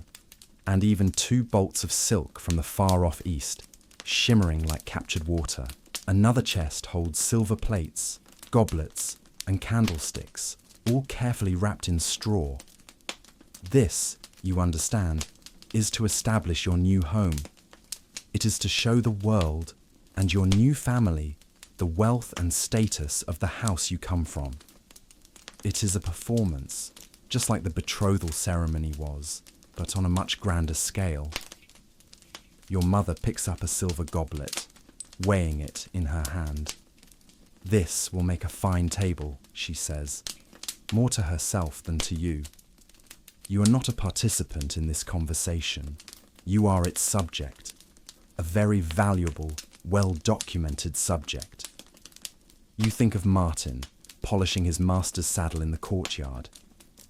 and even 2 bolts of silk from the far-off east, shimmering like captured water. Another chest holds silver plates, goblets, and candlesticks, all carefully wrapped in straw. This, you understand, is to establish your new home. It is to show the world and your new family the wealth and status of the house you come from. It is a performance, just like the betrothal ceremony was, but on a much grander scale. Your mother picks up a silver goblet, weighing it in her hand. "This will make a fine table," she says, more to herself than to you. You are not a participant in this conversation. You are its subject, a very valuable, well-documented subject. You think of Martin, polishing his master's saddle in the courtyard,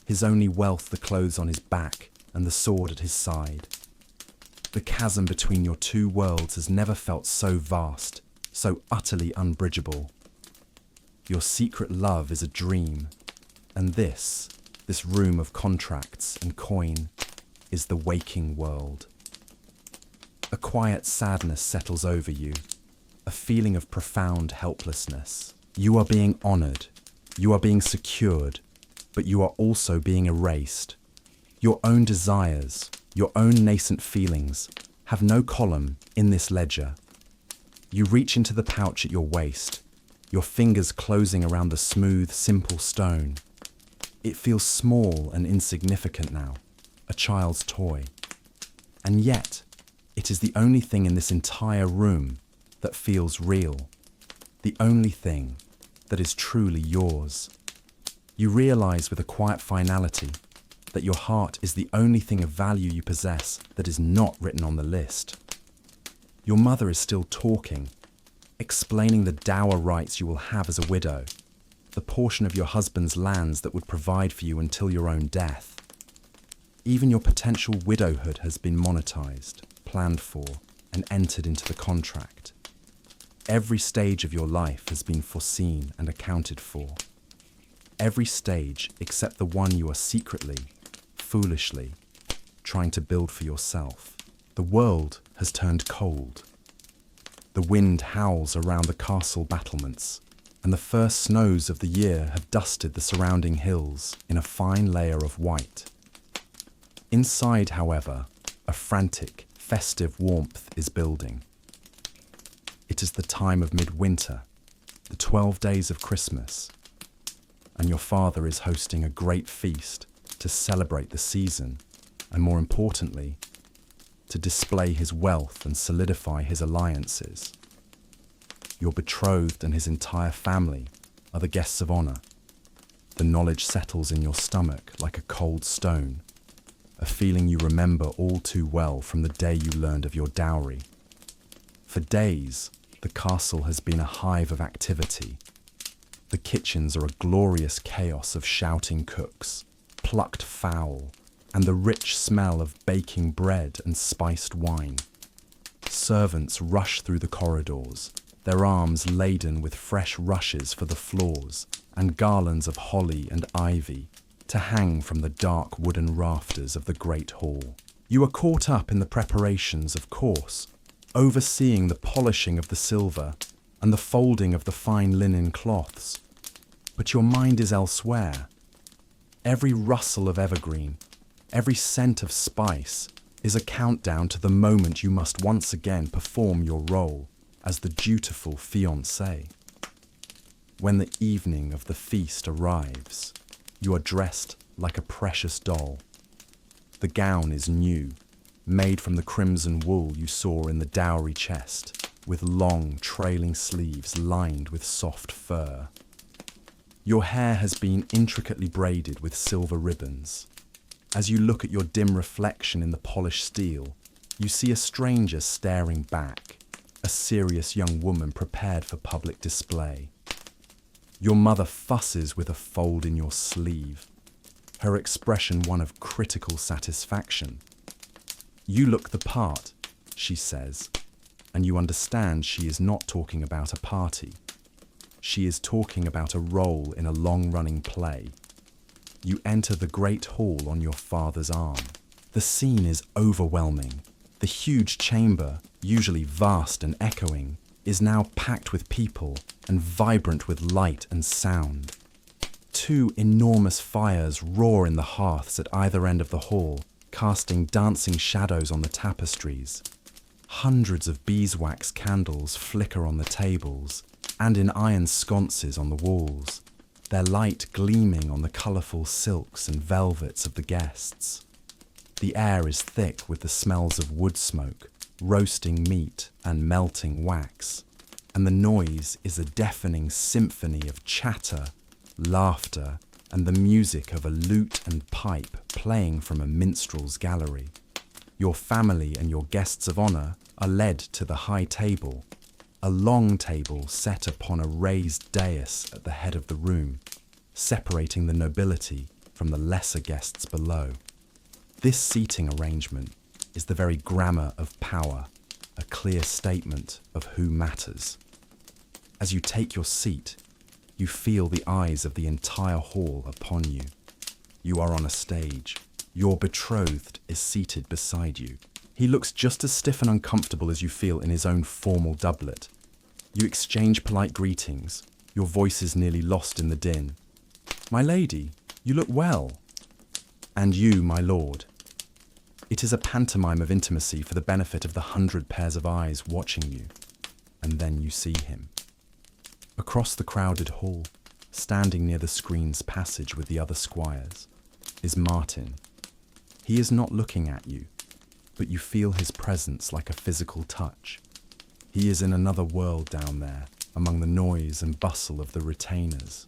his only wealth the clothes on his back and the sword at his side. The chasm between your two worlds has never felt so vast, so utterly unbridgeable. Your secret love is a dream, and this room of contracts and coin, is the waking world. A quiet sadness settles over you, a feeling of profound helplessness. You are being honoured, you are being secured, but you are also being erased. Your own desires, your own nascent feelings, have no column in this ledger. You reach into the pouch at your waist, your fingers closing around the smooth, simple stone. It feels small and insignificant now, a child's toy. And yet, it is the only thing in this entire room that feels real, the only thing that is truly yours. You realize with a quiet finality that your heart is the only thing of value you possess that is not written on the list. Your mother is still talking, explaining the dower rights you will have as a widow, the portion of your husband's lands that would provide for you until your own death. Even your potential widowhood has been monetized, planned for, and entered into the contract. Every stage of your life has been foreseen and accounted for. Every stage except the one you are secretly, foolishly, trying to build for yourself. The world has turned cold. The wind howls around the castle battlements, and the first snows of the year have dusted the surrounding hills in a fine layer of white. Inside, however, a frantic, festive warmth is building. It is the time of midwinter, the 12 days of Christmas, and your father is hosting a great feast to celebrate the season, and more importantly, to display his wealth and solidify his alliances. Your betrothed and his entire family are the guests of honour. The knowledge settles in your stomach like a cold stone, a feeling you remember all too well from the day you learned of your dowry. For days, the castle has been a hive of activity. The kitchens are a glorious chaos of shouting cooks, plucked fowl, and the rich smell of baking bread and spiced wine. Servants rush through the corridors, their arms laden with fresh rushes for the floors and garlands of holly and ivy to hang from the dark wooden rafters of the great hall. You are caught up in the preparations, of course, overseeing the polishing of the silver and the folding of the fine linen cloths. But your mind is elsewhere. Every rustle of evergreen, every scent of spice is a countdown to the moment you must once again perform your role as the dutiful fiancé. When the evening of the feast arrives, You are dressed like a precious doll. The gown is new, made from the crimson wool you saw in the dowry chest, with long, trailing sleeves lined with soft fur. Your hair has been intricately braided with silver ribbons. As you look at your dim reflection in the polished steel, you see a stranger staring back, a serious young woman prepared for public display. Your mother fusses with a fold in your sleeve, her expression one of critical satisfaction. You look the part, she says, and you understand she is not talking about a party. She is talking about a role in a long-running play. You enter the great hall on your father's arm. The scene is overwhelming. The huge chamber, usually vast and echoing, is now packed with people and vibrant with light and sound. Two enormous fires roar in the hearths at either end of the hall, casting dancing shadows on the tapestries. Hundreds of beeswax candles flicker on the tables and in iron sconces on the walls, their light gleaming on the colourful silks and velvets of the guests. The air is thick with the smells of wood smoke, roasting meat and melting wax, and the noise is a deafening symphony of chatter, laughter, and the music of a lute and pipe playing from a minstrel's gallery. Your family and your guests of honour are led to the high table, a long table set upon a raised dais at the head of the room, separating the nobility from the lesser guests below. This seating arrangement is the very grammar of power, a clear statement of who matters. As you take your seat, you feel the eyes of the entire hall upon you. You are on a stage. Your betrothed is seated beside you. He looks just as stiff and uncomfortable as you feel in his own formal doublet. You exchange polite greetings, your voices nearly lost in the din. "My lady, you look well." "And you, my lord." It is a pantomime of intimacy for the benefit of the 100 pairs of eyes watching you. And then you see him. Across the crowded hall, standing near the screen's passage with the other squires, is Martin. He is not looking at you, but you feel his presence like a physical touch. He is in another world down there, among the noise and bustle of the retainers.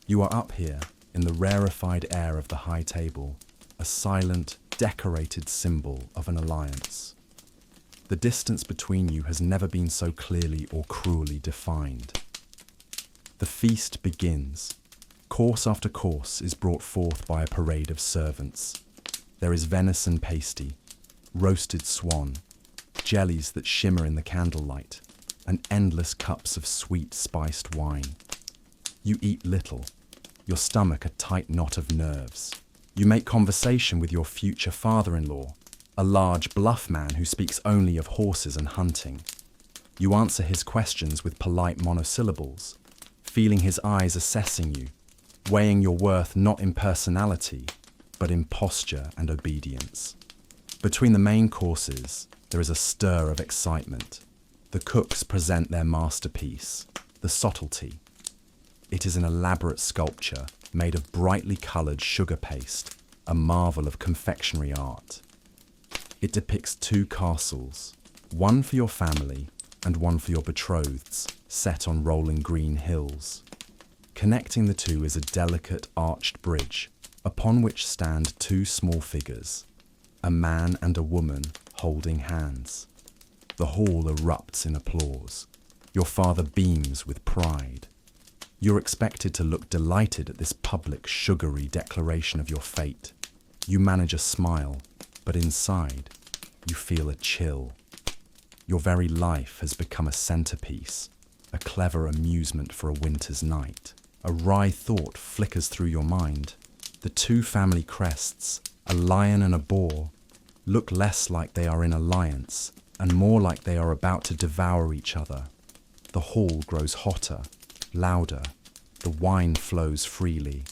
You are up here, in the rarefied air of the high table, a silent, decorated symbol of an alliance. The distance between you has never been so clearly or cruelly defined. The feast begins. Course after course is brought forth by a parade of servants. There is venison pasty, roasted swan, jellies that shimmer in the candlelight, and endless cups of sweet spiced wine. You eat little, your stomach a tight knot of nerves. You make conversation with your future father-in-law, a large, bluff man who speaks only of horses and hunting. You answer his questions with polite monosyllables, feeling his eyes assessing you, weighing your worth not in personality, but in posture and obedience. Between the main courses, there is a stir of excitement. The cooks present their masterpiece, the subtlety. It is an elaborate sculpture made of brightly coloured sugar paste, a marvel of confectionery art. It depicts two castles, one for your family and one for your betrotheds, set on rolling green hills. Connecting the two is a delicate arched bridge, upon which stand two small figures, a man and a woman holding hands. The hall erupts in applause. Your father beams with pride. You're expected to look delighted at this public, sugary declaration of your fate. You manage a smile, but inside, you feel a chill. Your very life has become a centerpiece, a clever amusement for a winter's night. A wry thought flickers through your mind. The two family crests, a lion and a boar, look less like they are in alliance and more like they are about to devour each other. The hall grows hotter, louder. The wine flows freely.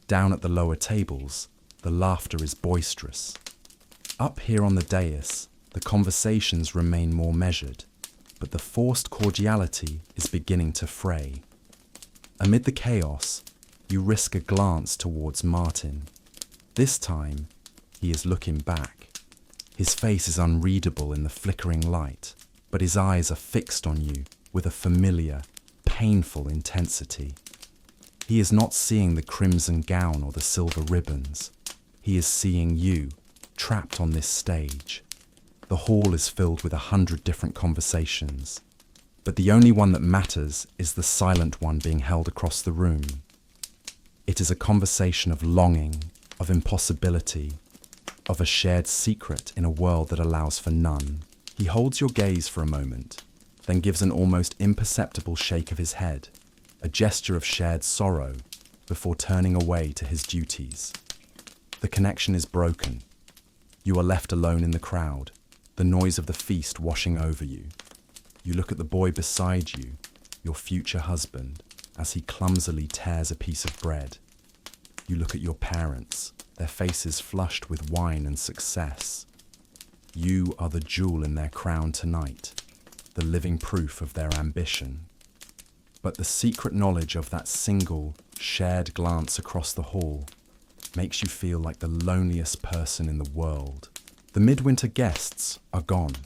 Down at the lower tables, the laughter is boisterous. Up here on the dais, the conversations remain more measured, but the forced cordiality is beginning to fray. Amid the chaos, you risk a glance towards Martin. This time, he is looking back. His face is unreadable in the flickering light, but his eyes are fixed on you with a familiar, painful intensity. He is not seeing the crimson gown or the silver ribbons. He is seeing you, trapped on this stage. The hall is filled with 100 different conversations, but the only one that matters is the silent one being held across the room. It is a conversation of longing, of impossibility, of a shared secret in a world that allows for none. He holds your gaze for a moment, then gives an almost imperceptible shake of his head, a gesture of shared sorrow, before turning away to his duties. The connection is broken. You are left alone in the crowd, the noise of the feast washing over you. You look at the boy beside you, your future husband, as he clumsily tears a piece of bread. You look at your parents, their faces flushed with wine and success. You are the jewel in their crown tonight, the living proof of their ambition. But the secret knowledge of that single, shared glance across the hall makes you feel like the loneliest person in the world. The midwinter guests are gone.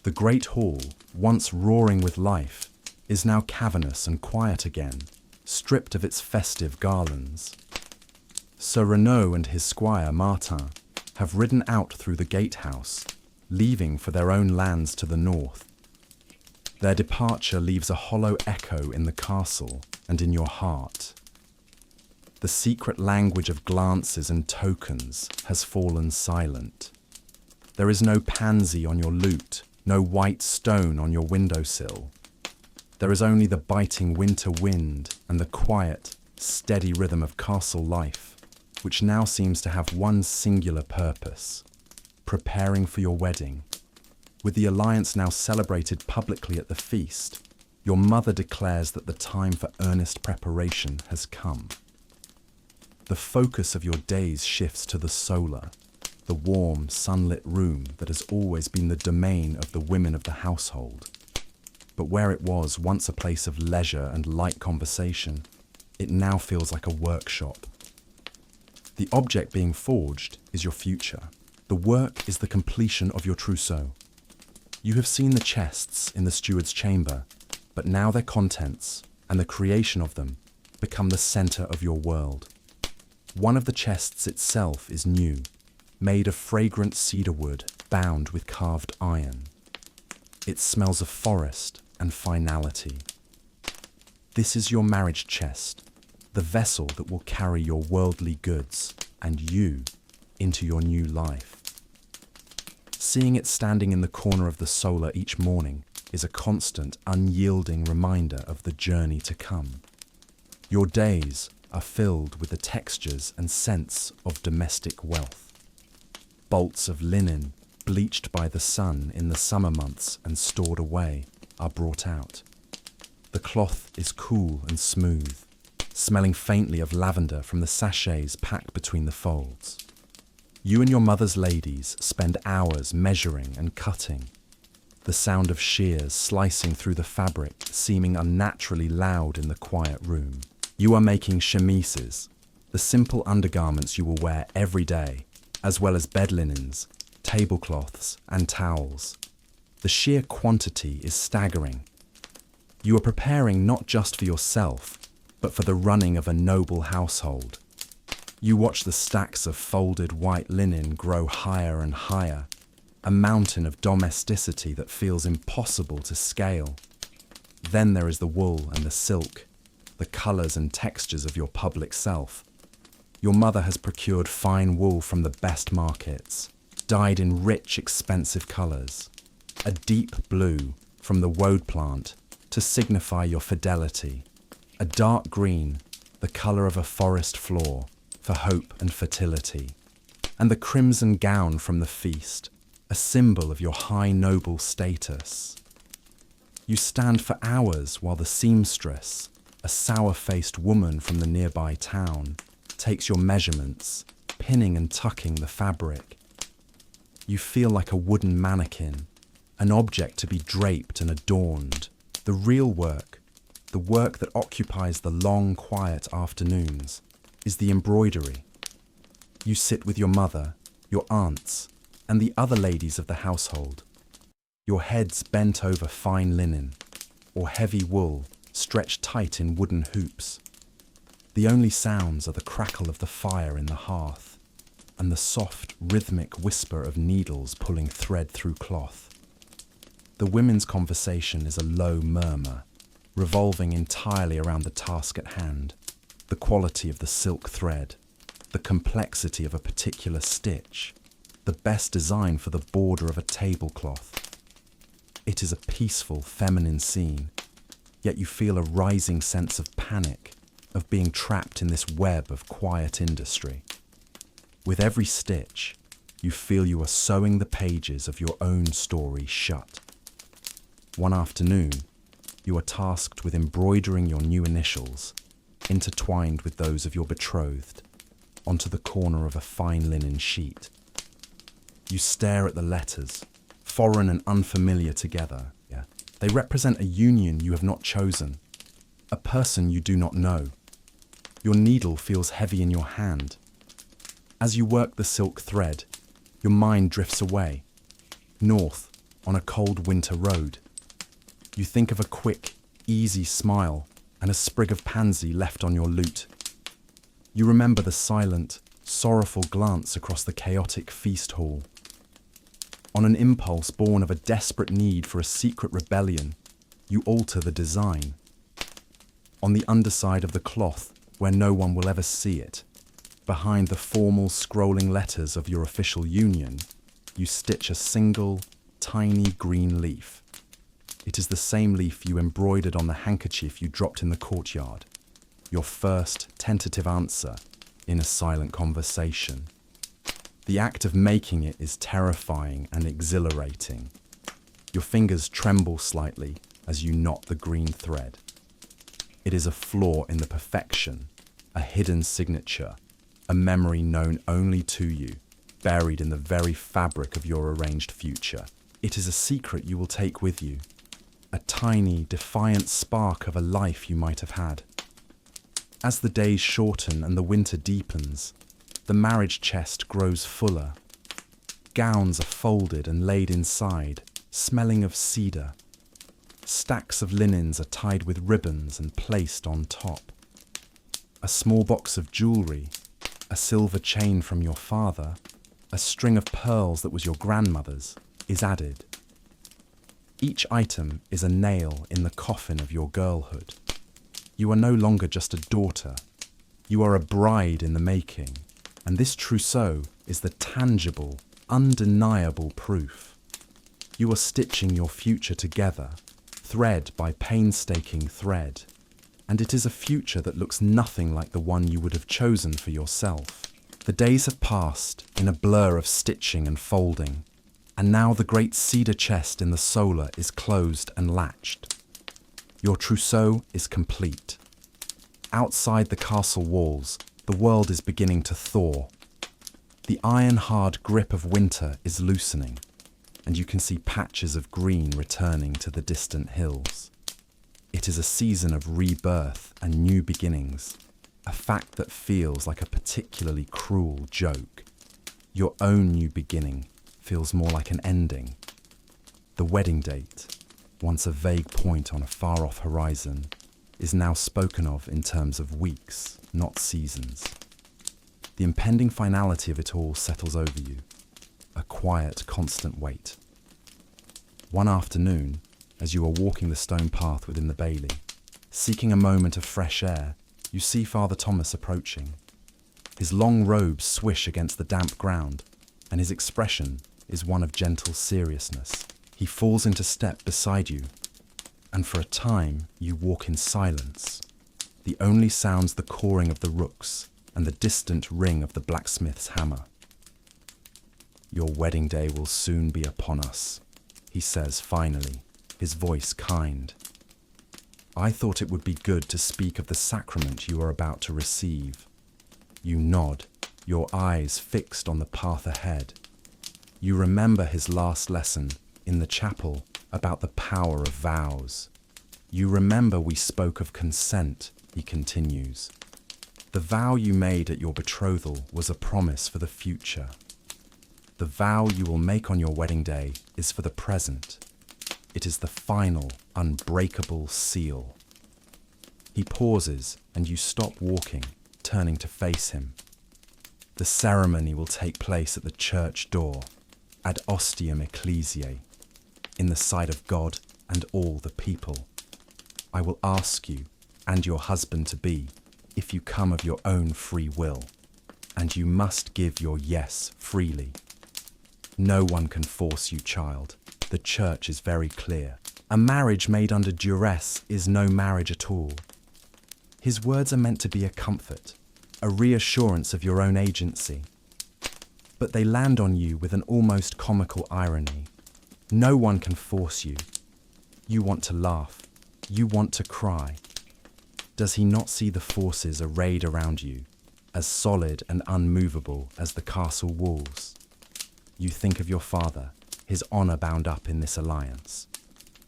The great hall, once roaring with life, is now cavernous and quiet again, stripped of its festive garlands. Sir Renaud and his squire Martin have ridden out through the gatehouse, leaving for their own lands to the north. Their departure leaves a hollow echo in the castle and in your heart. The secret language of glances and tokens has fallen silent. There is no pansy on your lute, no white stone on your windowsill. There is only the biting winter wind and the quiet, steady rhythm of castle life, which now seems to have one singular purpose: preparing for your wedding. With the alliance now celebrated publicly at the feast, your mother declares that the time for earnest preparation has come. The focus of your days shifts to the solar, the warm, sunlit room that has always been the domain of the women of the household. But where it was once a place of leisure and light conversation, it now feels like a workshop. The object being forged is your future. The work is the completion of your trousseau. You have seen the chests in the steward's chamber, but now their contents and the creation of them become the center of your world. One of the chests itself is new, made of fragrant cedar wood bound with carved iron. It smells of forest and finality. This is your marriage chest, the vessel that will carry your worldly goods and you into your new life. Seeing it standing in the corner of the solar each morning is a constant, unyielding reminder of the journey to come. Your days are filled with the textures and scents of domestic wealth. Bolts of linen, bleached by the sun in the summer months and stored away, are brought out. The cloth is cool and smooth, smelling faintly of lavender from the sachets packed between the folds. You and your mother's ladies spend hours measuring and cutting, the sound of shears slicing through the fabric seeming unnaturally loud in the quiet room. You are making chemises, the simple undergarments you will wear every day, as well as bed linens, tablecloths, and towels. The sheer quantity is staggering. You are preparing not just for yourself, but for the running of a noble household. You watch the stacks of folded white linen grow higher and higher, a mountain of domesticity that feels impossible to scale. Then there is the wool and the silk, the colours and textures of your public self. Your mother has procured fine wool from the best markets, dyed in rich, expensive colours. A deep blue from the woad plant to signify your fidelity. A dark green, the colour of a forest floor, for hope and fertility. And the crimson gown from the feast, a symbol of your high noble status. You stand for hours while the seamstress, a sour-faced woman from the nearby town, takes your measurements, pinning and tucking the fabric. You feel like a wooden mannequin, an object to be draped and adorned. The real work, the work that occupies the long, quiet afternoons, is the embroidery. You sit with your mother, your aunts, and the other ladies of the household, your heads bent over fine linen, or heavy wool stretched tight in wooden hoops. The only sounds are the crackle of the fire in the hearth, and the soft, rhythmic whisper of needles pulling thread through cloth. The women's conversation is a low murmur, revolving entirely around the task at hand, the quality of the silk thread, the complexity of a particular stitch, the best design for the border of a tablecloth. It is a peaceful, feminine scene, yet you feel a rising sense of panic, of being trapped in this web of quiet industry. With every stitch, you feel you are sewing the pages of your own story shut. One afternoon, you are tasked with embroidering your new initials, intertwined with those of your betrothed, onto the corner of a fine linen sheet. You stare at the letters, foreign and unfamiliar together. They represent a union you have not chosen, a person you do not know. Your needle feels heavy in your hand. As you work the silk thread, your mind drifts away, north on a cold winter road. You think of a quick, easy smile and a sprig of pansy left on your lute. You remember the silent, sorrowful glance across the chaotic feast hall. On an impulse born of a desperate need for a secret rebellion, you alter the design. On the underside of the cloth, where no one will ever see it, behind the formal scrolling letters of your official union, you stitch a single, tiny green leaf. It is the same leaf you embroidered on the handkerchief you dropped in the courtyard, your first tentative answer in a silent conversation. The act of making it is terrifying and exhilarating. Your fingers tremble slightly as you knot the green thread. It is a flaw in the perfection, a hidden signature, a memory known only to you, buried in the very fabric of your arranged future. It is a secret you will take with you, a tiny, defiant spark of a life you might have had. As the days shorten and the winter deepens, the marriage chest grows fuller. Gowns are folded and laid inside, smelling of cedar. Stacks of linens are tied with ribbons and placed on top. A small box of jewellery, a silver chain from your father, a string of pearls that was your grandmother's, is added. Each item is a nail in the coffin of your girlhood. You are no longer just a daughter. You are a bride in the making. And this trousseau is the tangible, undeniable proof. You are stitching your future together, thread by painstaking thread, and it is a future that looks nothing like the one you would have chosen for yourself. The days have passed in a blur of stitching and folding, and now the great cedar chest in the solar is closed and latched. Your trousseau is complete. Outside the castle walls, the world is beginning to thaw. The iron-hard grip of winter is loosening, and you can see patches of green returning to the distant hills. It is a season of rebirth and new beginnings, a fact that feels like a particularly cruel joke. Your own new beginning feels more like an ending. The wedding date, once a vague point on a far-off horizon, is now spoken of in terms of weeks, not seasons. The impending finality of it all settles over you, a quiet, constant weight. One afternoon, as you are walking the stone path within the bailey, seeking a moment of fresh air, you see Father Thomas approaching. His long robes swish against the damp ground, and his expression is one of gentle seriousness. He falls into step beside you, and for a time you walk in silence. The only sounds the cawing of the rooks and the distant ring of the blacksmith's hammer. "Your wedding day will soon be upon us," he says finally, his voice kind. "I thought it would be good to speak of the sacrament you are about to receive." You nod, your eyes fixed on the path ahead. You remember his last lesson in the chapel about the power of vows. You remember we spoke of consent, he continues. The vow you made at your betrothal was a promise for the future. The vow you will make on your wedding day is for the present. It is the final, unbreakable seal. He pauses, and you stop walking, turning to face him. The ceremony will take place at the church door, ad ostium ecclesiae, in the sight of God and all the people. I will ask you and your husband-to-be if you come of your own free will, and you must give your yes freely. No one can force you, child. The church is very clear. A marriage made under duress is no marriage at all. His words are meant to be a comfort, a reassurance of your own agency. But they land on you with an almost comical irony. No one can force you. You want to laugh. You want to cry. Does he not see the forces arrayed around you, as solid and unmovable as the castle walls? You think of your father, his honour bound up in this alliance.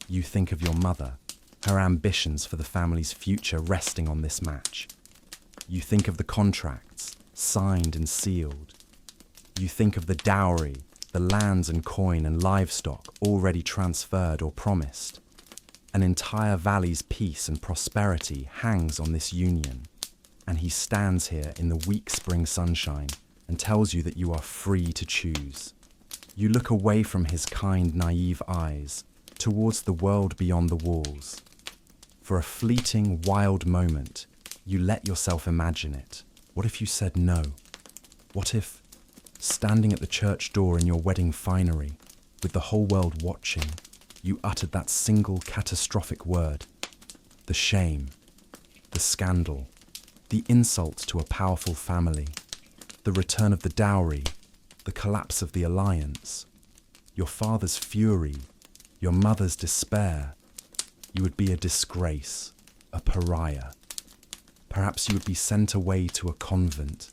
You think of your mother, her ambitions for the family's future resting on this match. You think of the contracts, signed and sealed. You think of the dowry, the lands and coin and livestock already transferred or promised. An entire valley's peace and prosperity hangs on this union, and he stands here in the weak spring sunshine and tells you that you are free to choose. You look away from his kind, naive eyes towards the world beyond the walls. For a fleeting, wild moment, you let yourself imagine it. What if you said no? What if, standing at the church door in your wedding finery, with the whole world watching, you uttered that single catastrophic word? The shame, the scandal, the insult to a powerful family, the return of the dowry, the collapse of the alliance, your father's fury, your mother's despair. You would be a disgrace, a pariah. Perhaps you would be sent away to a convent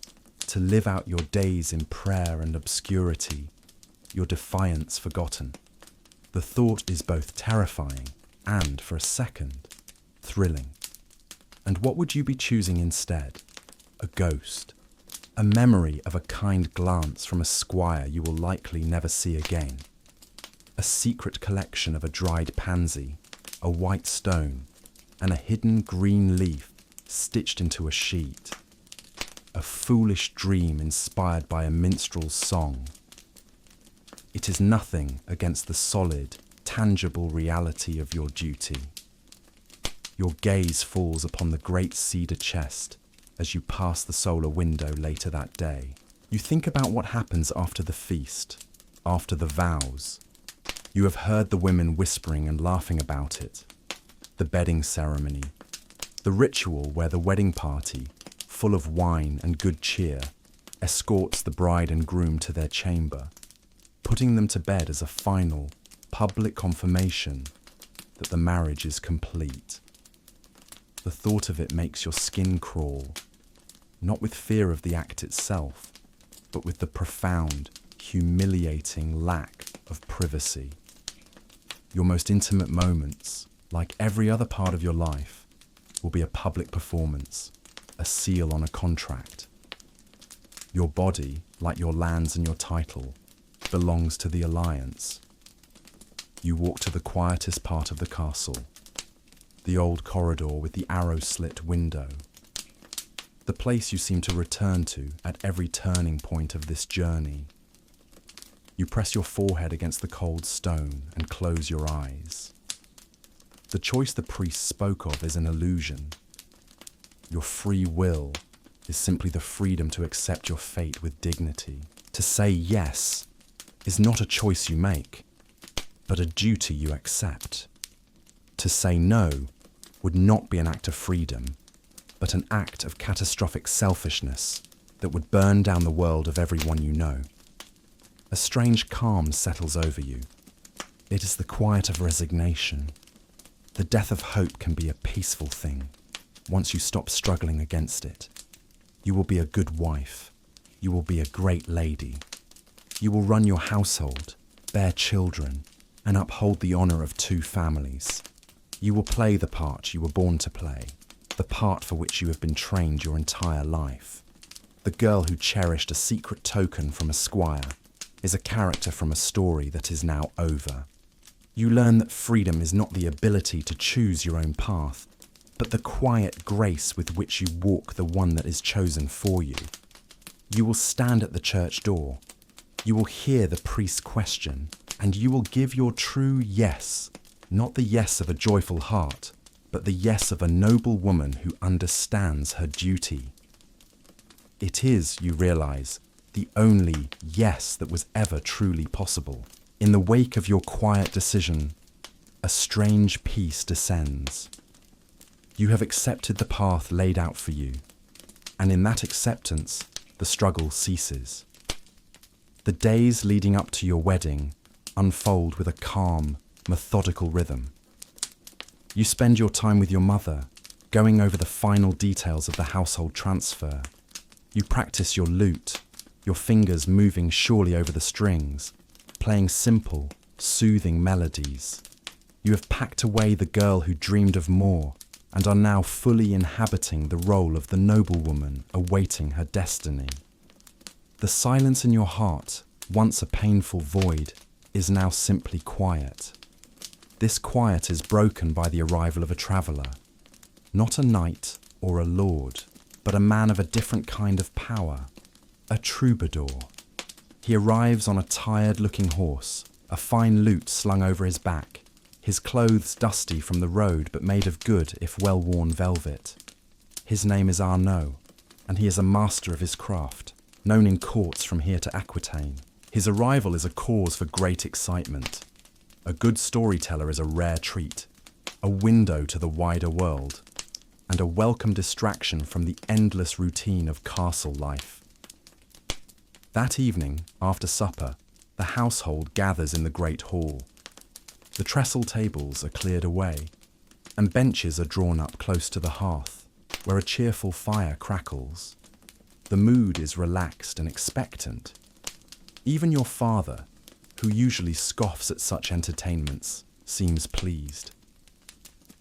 to live out your days in prayer and obscurity, your defiance forgotten. The thought is both terrifying and, for a second, thrilling. And what would you be choosing instead? A ghost, a memory of a kind glance from a squire you will likely never see again, a secret collection of a dried pansy, a white stone, and a hidden green leaf stitched into a sheet, a foolish dream inspired by a minstrel's song. It is nothing against the solid, tangible reality of your duty. Your gaze falls upon the great cedar chest as you pass the solar window later that day. You think about what happens after the feast, after the vows. You have heard the women whispering and laughing about it. The bedding ceremony, the ritual where the wedding party, full of wine and good cheer, escorts the bride and groom to their chamber, putting them to bed as a final, public confirmation that the marriage is complete. The thought of it makes your skin crawl, not with fear of the act itself, but with the profound, humiliating lack of privacy. Your most intimate moments, like every other part of your life, will be a public performance, a seal on a contract. Your body, like your lands and your title, belongs to the alliance. You walk to the quietest part of the castle, the old corridor with the arrow-slit window, the place you seem to return to at every turning point of this journey. You press your forehead against the cold stone and close your eyes. The choice the priest spoke of is an illusion. Your free will is simply the freedom to accept your fate with dignity. To say yes is not a choice you make, but a duty you accept. To say no would not be an act of freedom, but an act of catastrophic selfishness that would burn down the world of everyone you know. A strange calm settles over you. It is the quiet of resignation. The death of hope can be a peaceful thing once you stop struggling against it. You will be a good wife. You will be a great lady. You will run your household, bear children, and uphold the honour of two families. You will play the part you were born to play, the part for which you have been trained your entire life. The girl who cherished a secret token from a squire is a character from a story that is now over. You learn that freedom is not the ability to choose your own path, but the quiet grace with which you walk the one that is chosen for you. You will stand at the church door. You will hear the priest's question, and you will give your true yes, not the yes of a joyful heart, but the yes of a noble woman who understands her duty. It is, you realize, the only yes that was ever truly possible. In the wake of your quiet decision, a strange peace descends. You have accepted the path laid out for you, and in that acceptance, the struggle ceases. The days leading up to your wedding unfold with a calm, methodical rhythm. You spend your time with your mother, going over the final details of the household transfer. You practice your lute, your fingers moving surely over the strings, playing simple, soothing melodies. You have packed away the girl who dreamed of more and are now fully inhabiting the role of the noblewoman awaiting her destiny. The silence in your heart, once a painful void, is now simply quiet. This quiet is broken by the arrival of a traveller, not a knight or a lord, but a man of a different kind of power, a troubadour. He arrives on a tired-looking horse, a fine lute slung over his back, his clothes dusty from the road but made of good if well-worn velvet. His name is Arnaud, and he is a master of his craft, known in courts from here to Aquitaine. His arrival is a cause for great excitement. A good storyteller is a rare treat, a window to the wider world, and a welcome distraction from the endless routine of castle life. That evening, after supper, the household gathers in the great hall. The trestle tables are cleared away, and benches are drawn up close to the hearth, where a cheerful fire crackles. The mood is relaxed and expectant. Even your father, who usually scoffs at such entertainments, seems pleased.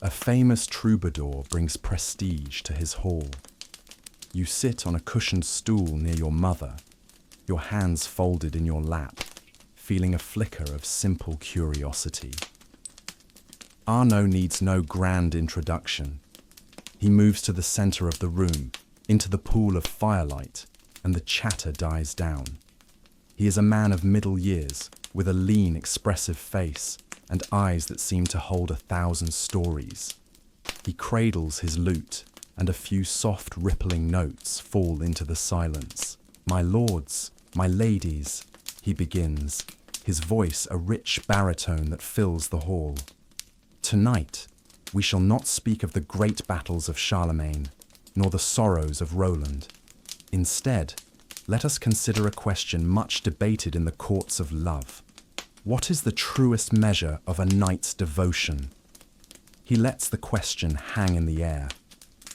A famous troubadour brings prestige to his hall. You sit on a cushioned stool near your mother, your hands folded in your lap, feeling a flicker of simple curiosity. Arnaud needs no grand introduction. He moves to the centre of the room, into the pool of firelight, and the chatter dies down. He is a man of middle years, with a lean, expressive face and eyes that seem to hold 1,000 stories. He cradles his lute, and a few soft, rippling notes fall into the silence. "My lords, my ladies," he begins, his voice a rich baritone that fills the hall. "Tonight, we shall not speak of the great battles of Charlemagne, nor the sorrows of Roland. Instead, let us consider a question much debated in the courts of love. What is the truest measure of a knight's devotion?" He lets the question hang in the air,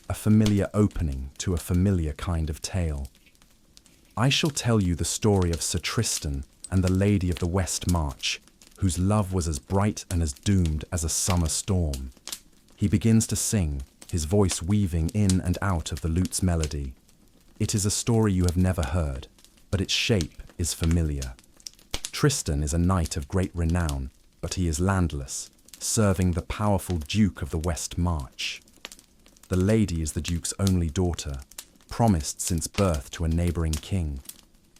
a familiar opening to a familiar kind of tale. "I shall tell you the story of Sir Tristan and the Lady of the West March, whose love was as bright and as doomed as a summer storm." He begins to sing, his voice weaving in and out of the lute's melody. It is a story you have never heard, but its shape is familiar. Tristan is a knight of great renown, but he is landless, serving the powerful Duke of the West March. The lady is the Duke's only daughter, promised since birth to a neighbouring king,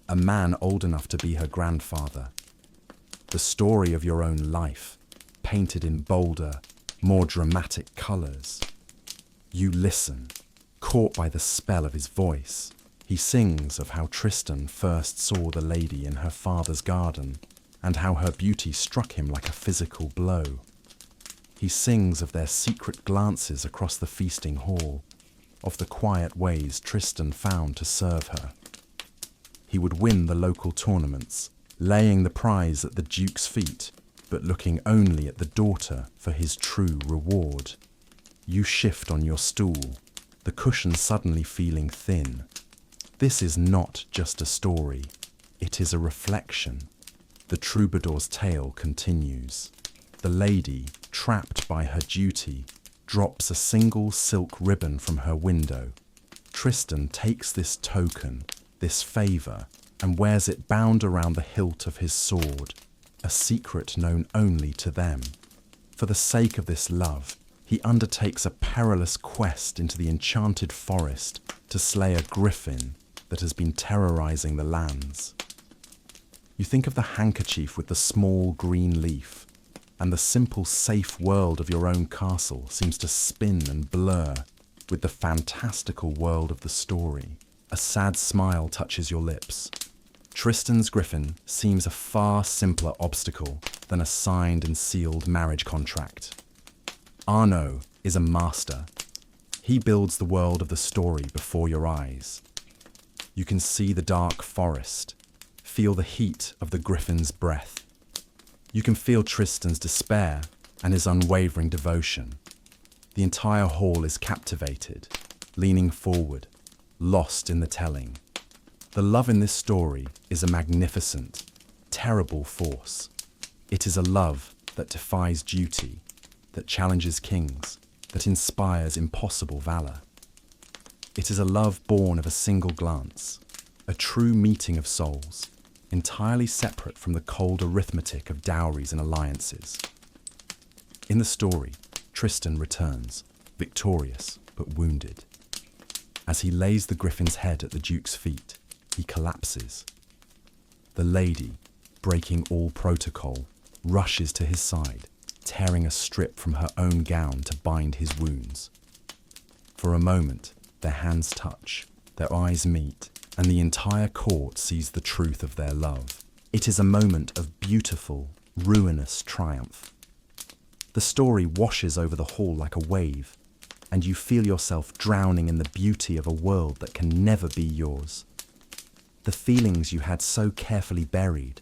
a man old enough to be her grandfather. The story of your own life, painted in bolder, more dramatic colours. You listen, caught by the spell of his voice. He sings of how Tristan first saw the lady in her father's garden, and how her beauty struck him like a physical blow. He sings of their secret glances across the feasting hall, of the quiet ways Tristan found to serve her. He would win the local tournaments, laying the prize at the Duke's feet, but looking only at the daughter for his true reward. You shift on your stool, the cushion suddenly feeling thin. This is not just a story, it is a reflection. The troubadour's tale continues. The lady, trapped by her duty, drops a single silk ribbon from her window. Tristan takes this token, this favour, and wears it bound around the hilt of his sword, a secret known only to them. For the sake of this love, he undertakes a perilous quest into the enchanted forest to slay a griffin that has been terrorising the lands. You think of the handkerchief with the small green leaf, and the simple, safe world of your own castle seems to spin and blur with the fantastical world of the story. A sad smile touches your lips. Tristan's griffin seems a far simpler obstacle than a signed and sealed marriage contract. Arno is a master. He builds the world of the story before your eyes. You can see the dark forest, feel the heat of the griffin's breath. You can feel Tristan's despair and his unwavering devotion. The entire hall is captivated, leaning forward, lost in the telling. The love in this story is a magnificent, terrible force. It is a love that defies duty, that challenges kings, that inspires impossible valour. It is a love born of a single glance, a true meeting of souls, entirely separate from the cold arithmetic of dowries and alliances. In the story, Tristan returns, victorious but wounded. As he lays the griffin's head at the Duke's feet, he collapses. The lady, breaking all protocol, rushes to his side, tearing a strip from her own gown to bind his wounds. For a moment, their hands touch, their eyes meet, and the entire court sees the truth of their love. It is a moment of beautiful, ruinous triumph. The story washes over the hall like a wave, and you feel yourself drowning in the beauty of a world that can never be yours. The feelings you had so carefully buried,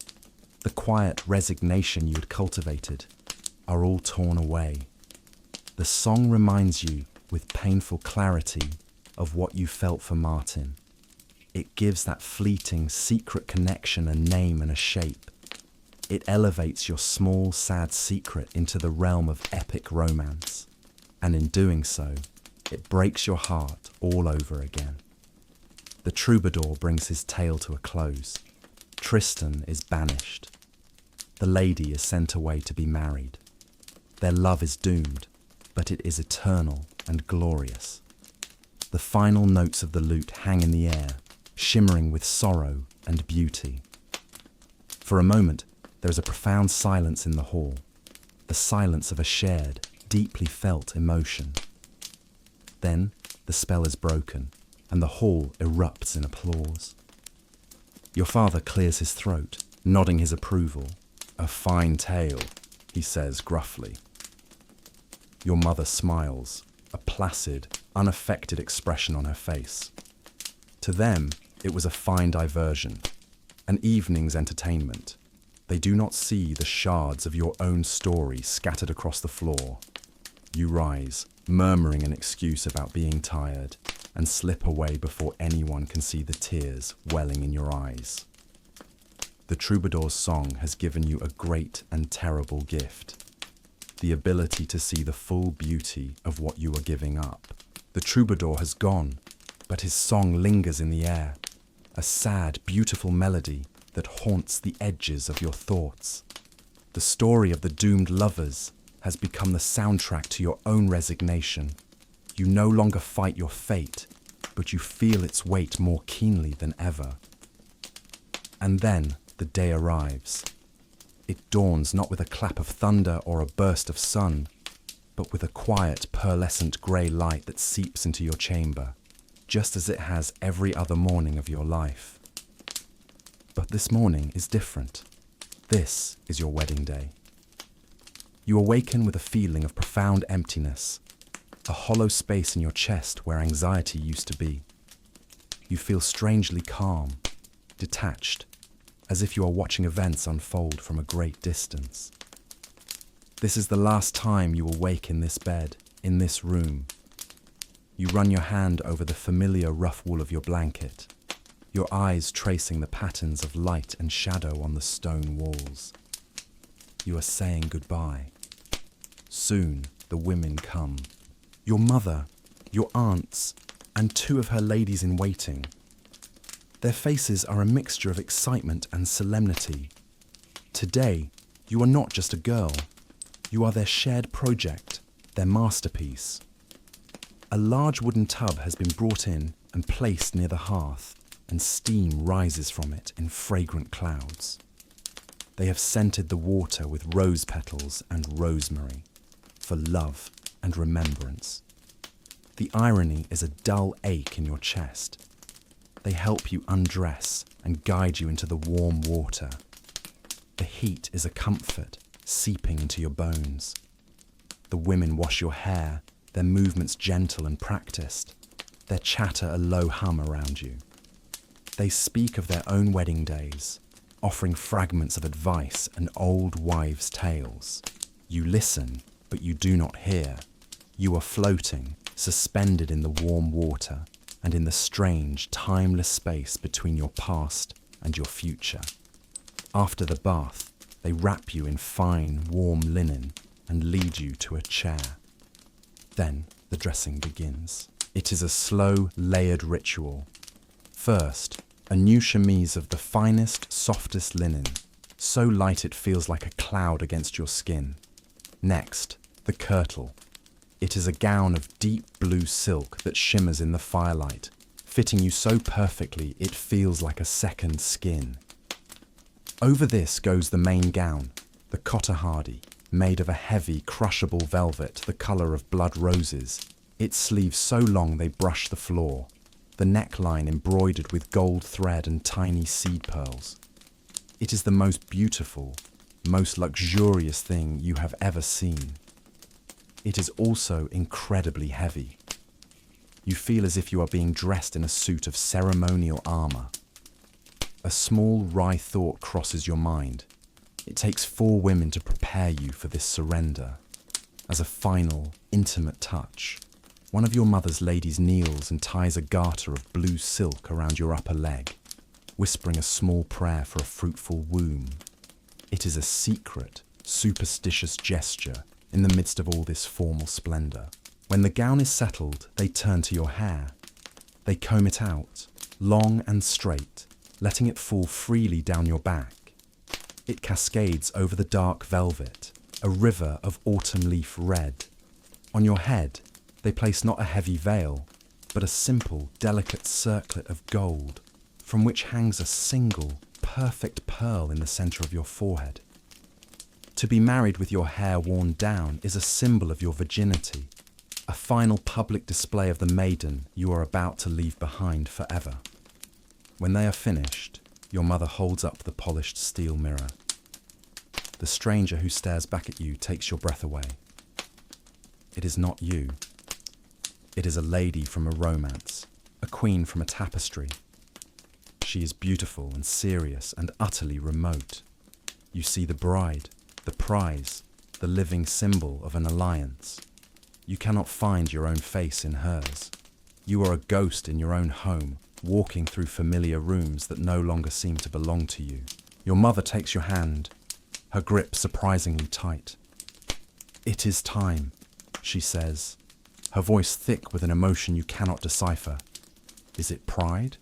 the quiet resignation you had cultivated, are all torn away. The song reminds you, with painful clarity, of what you felt for Martin. It gives that fleeting, secret connection a name and a shape. It elevates your small, sad secret into the realm of epic romance. And in doing so, it breaks your heart all over again. The troubadour brings his tale to a close. Tristan is banished. The lady is sent away to be married. Their love is doomed, but it is eternal and glorious. The final notes of the lute hang in the air, shimmering with sorrow and beauty. For a moment, there is a profound silence in the hall, the silence of a shared, deeply felt emotion. Then, the spell is broken, and the hall erupts in applause. Your father clears his throat, nodding his approval. "A fine tale," he says gruffly. Your mother smiles, a placid, unaffected expression on her face. To them, it was a fine diversion, an evening's entertainment. They do not see the shards of your own story scattered across the floor. You rise, murmuring an excuse about being tired, and slip away before anyone can see the tears welling in your eyes. The troubadour's song has given you a great and terrible gift, the ability to see the full beauty of what you are giving up. The troubadour has gone, but his song lingers in the air, a sad, beautiful melody that haunts the edges of your thoughts. The story of the doomed lovers has become the soundtrack to your own resignation. You no longer fight your fate, but you feel its weight more keenly than ever. And then the day arrives. It dawns not with a clap of thunder or a burst of sun, but with a quiet, pearlescent grey light that seeps into your chamber, just as it has every other morning of your life. But this morning is different. This is your wedding day. You awaken with a feeling of profound emptiness, a hollow space in your chest where anxiety used to be. You feel strangely calm, detached, as if you are watching events unfold from a great distance. This is the last time you will wake in this bed, in this room. You run your hand over the familiar rough wool of your blanket, your eyes tracing the patterns of light and shadow on the stone walls. You are saying goodbye. Soon the women come. Your mother, your aunts, and 2 of her ladies in waiting. Their faces are a mixture of excitement and solemnity. Today, you are not just a girl. You are their shared project, their masterpiece. A large wooden tub has been brought in and placed near the hearth, and steam rises from it in fragrant clouds. They have scented the water with rose petals and rosemary, for love and remembrance. The irony is a dull ache in your chest. They help you undress and guide you into the warm water. The heat is a comfort, seeping into your bones. The women wash your hair, their movements gentle and practiced, their chatter a low hum around you. They speak of their own wedding days, offering fragments of advice and old wives' tales. You listen, but you do not hear. You are floating, suspended in the warm water, and in the strange, timeless space between your past and your future. After the bath, they wrap you in fine, warm linen and lead you to a chair. Then the dressing begins. It is a slow, layered ritual. First, a new chemise of the finest, softest linen, so light it feels like a cloud against your skin. Next, the kirtle. It is a gown of deep blue silk that shimmers in the firelight, fitting you so perfectly it feels like a second skin. Over this goes the main gown, the cotehardie, made of a heavy, crushable velvet the colour of blood roses, its sleeves so long they brush the floor, the neckline embroidered with gold thread and tiny seed pearls. It is the most beautiful, most luxurious thing you have ever seen. It is also incredibly heavy. You feel as if you are being dressed in a suit of ceremonial armour. A small, wry thought crosses your mind. It takes 4 women to prepare you for this surrender. As a final, intimate touch, one of your mother's ladies kneels and ties a garter of blue silk around your upper leg, whispering a small prayer for a fruitful womb. It is a secret, superstitious gesture in the midst of all this formal splendour. When the gown is settled, they turn to your hair. They comb it out, long and straight, letting it fall freely down your back. It cascades over the dark velvet, a river of autumn leaf red. On your head, they place not a heavy veil, but a simple, delicate circlet of gold, from which hangs a single, perfect pearl in the centre of your forehead. To be married with your hair worn down is a symbol of your virginity, a final public display of the maiden you are about to leave behind forever. When they are finished, your mother holds up the polished steel mirror. The stranger who stares back at you takes your breath away. It is not you. It is a lady from a romance, a queen from a tapestry. She is beautiful and serious and utterly remote. You see the bride, the prize, the living symbol of an alliance. You cannot find your own face in hers. You are a ghost in your own home, walking through familiar rooms that no longer seem to belong to you. Your mother takes your hand, her grip surprisingly tight. "It is time," she says, her voice thick with an emotion you cannot decipher. Is it pride?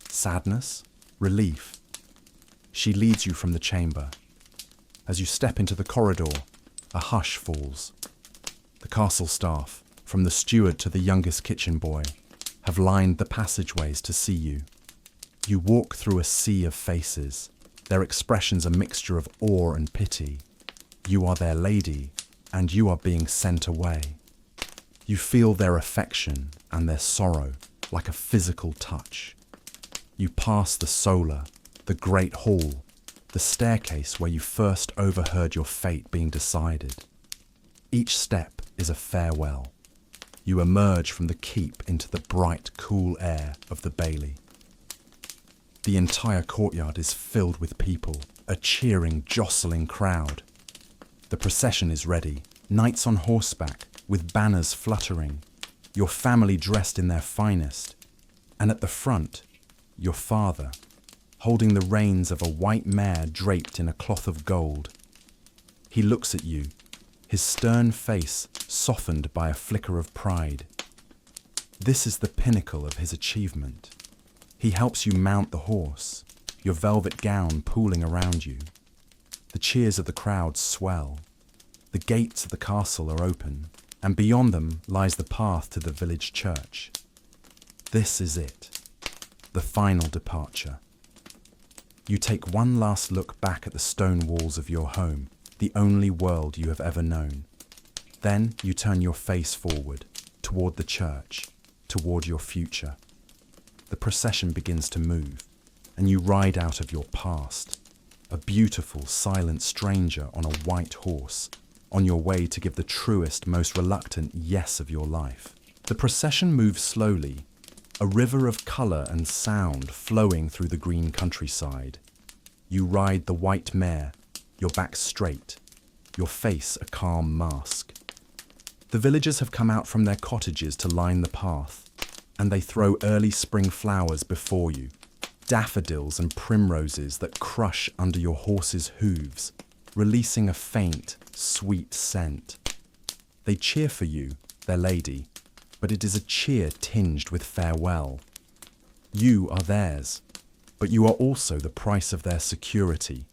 Sadness? Relief? She leads you from the chamber. As you step into the corridor, a hush falls. The castle staff, from the steward to the youngest kitchen boy, have lined the passageways to see you. You walk through a sea of faces, their expressions a mixture of awe and pity. You are their lady, and you are being sent away. You feel their affection and their sorrow like a physical touch. You pass the solar, the great hall, the staircase where you first overheard your fate being decided. Each step is a farewell. You emerge from the keep into the bright, cool air of the bailey. The entire courtyard is filled with people, a cheering, jostling crowd. The procession is ready, knights on horseback, with banners fluttering, your family dressed in their finest, and at the front, your father, holding the reins of a white mare draped in a cloth of gold. He looks at you, his stern face softened by a flicker of pride. This is the pinnacle of his achievement. He helps you mount the horse, your velvet gown pooling around you. The cheers of the crowd swell. The gates of the castle are open, and beyond them lies the path to the village church. This is it, the final departure. You take one last look back at the stone walls of your home, the only world you have ever known. Then you turn your face forward, toward the church, toward your future. The procession begins to move, and you ride out of your past, a beautiful, silent stranger on a white horse, on your way to give the truest, most reluctant yes of your life. The procession moves slowly, a river of colour and sound flowing through the green countryside. You ride the white mare, your back straight, your face a calm mask. The villagers have come out from their cottages to line the path, and they throw early spring flowers before you, daffodils and primroses that crush under your horse's hooves, releasing a faint, sweet scent. They cheer for you, their lady, but it is a cheer tinged with farewell. You are theirs, but you are also the price of their security,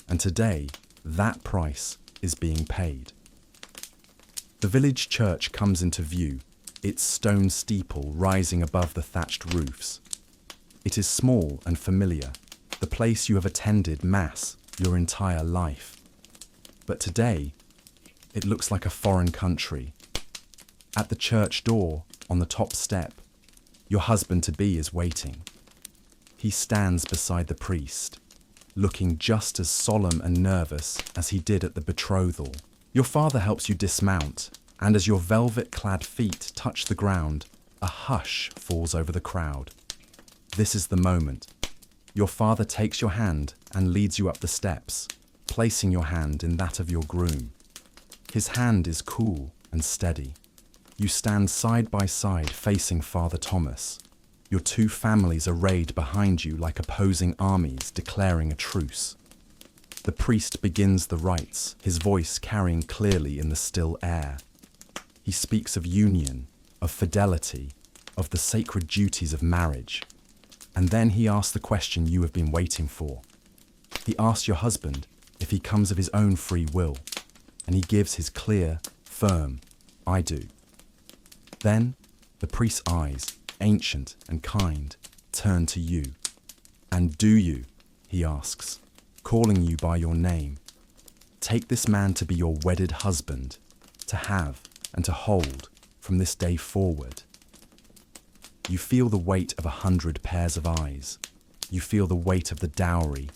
and today that price is being paid. The village church comes into view, its stone steeple rising above the thatched roofs. It is small and familiar, the place you have attended Mass your entire life. But today, it looks like a foreign country. At the church door, on the top step, your husband-to-be is waiting. He stands beside the priest, looking just as solemn and nervous as he did at the betrothal. Your father helps you dismount, and as your velvet-clad feet touch the ground, a hush falls over the crowd. This is the moment. Your father takes your hand and leads you up the steps, placing your hand in that of your groom. His hand is cool and steady. You stand side by side facing Father Thomas, your two families arrayed behind you like opposing armies declaring a truce. The priest begins the rites, his voice carrying clearly in the still air. He speaks of union, of fidelity, of the sacred duties of marriage. And then he asks the question you have been waiting for. He asks your husband if he comes of his own free will, and he gives his clear, firm, I do. Then the priest's eyes, ancient and kind, turn to you. And do you, he asks, calling you by your name, take this man to be your wedded husband, to have and to hold from this day forward? You feel the weight of 100 pairs of eyes. You feel the weight of the dowry,